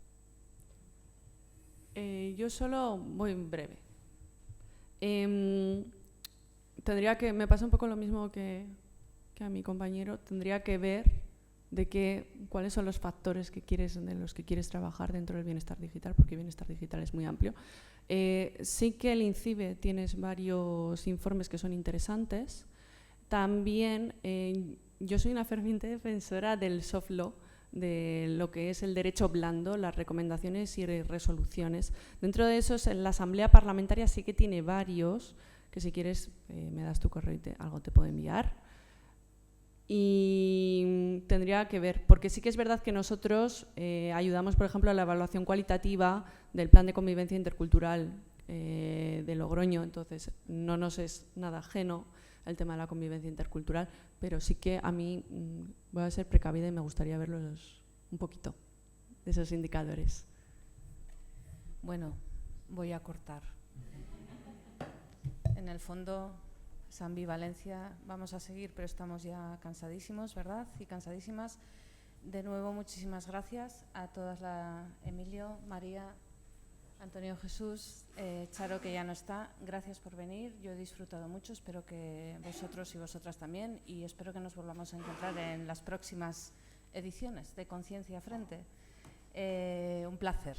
Yo solo voy en breve. Me pasa un poco lo mismo que a mi compañero. Tendría que ver cuáles son los factores de los que quieres trabajar dentro del bienestar digital, porque el bienestar digital es muy amplio. Sí que el INCIBE tienes varios informes que son interesantes. También yo soy una ferviente defensora del soft law, de lo que es el derecho blando, las recomendaciones y resoluciones. Dentro de esos, en la Asamblea Parlamentaria sí que tiene varios, que si quieres me das tu correo y algo te puedo enviar. Y tendría que ver, porque sí que es verdad que nosotros ayudamos, por ejemplo, a la evaluación cualitativa del Plan de Convivencia Intercultural de Logroño, entonces no nos es nada ajeno el tema de la convivencia intercultural, pero sí que a mí voy a ser precavida y me gustaría verlos un poquito, de esos indicadores. Bueno, voy a cortar. En el fondo, esa ambivalencia, vamos a seguir, pero estamos ya cansadísimos, ¿verdad? Y cansadísimas. De nuevo, muchísimas gracias a todas, Emilio, María, Antonio, Jesús, Charo, que ya no está. Gracias por venir. Yo he disfrutado mucho, espero que vosotros y vosotras también, y espero que nos volvamos a encontrar en las próximas ediciones de Conciencia Frente. Un placer.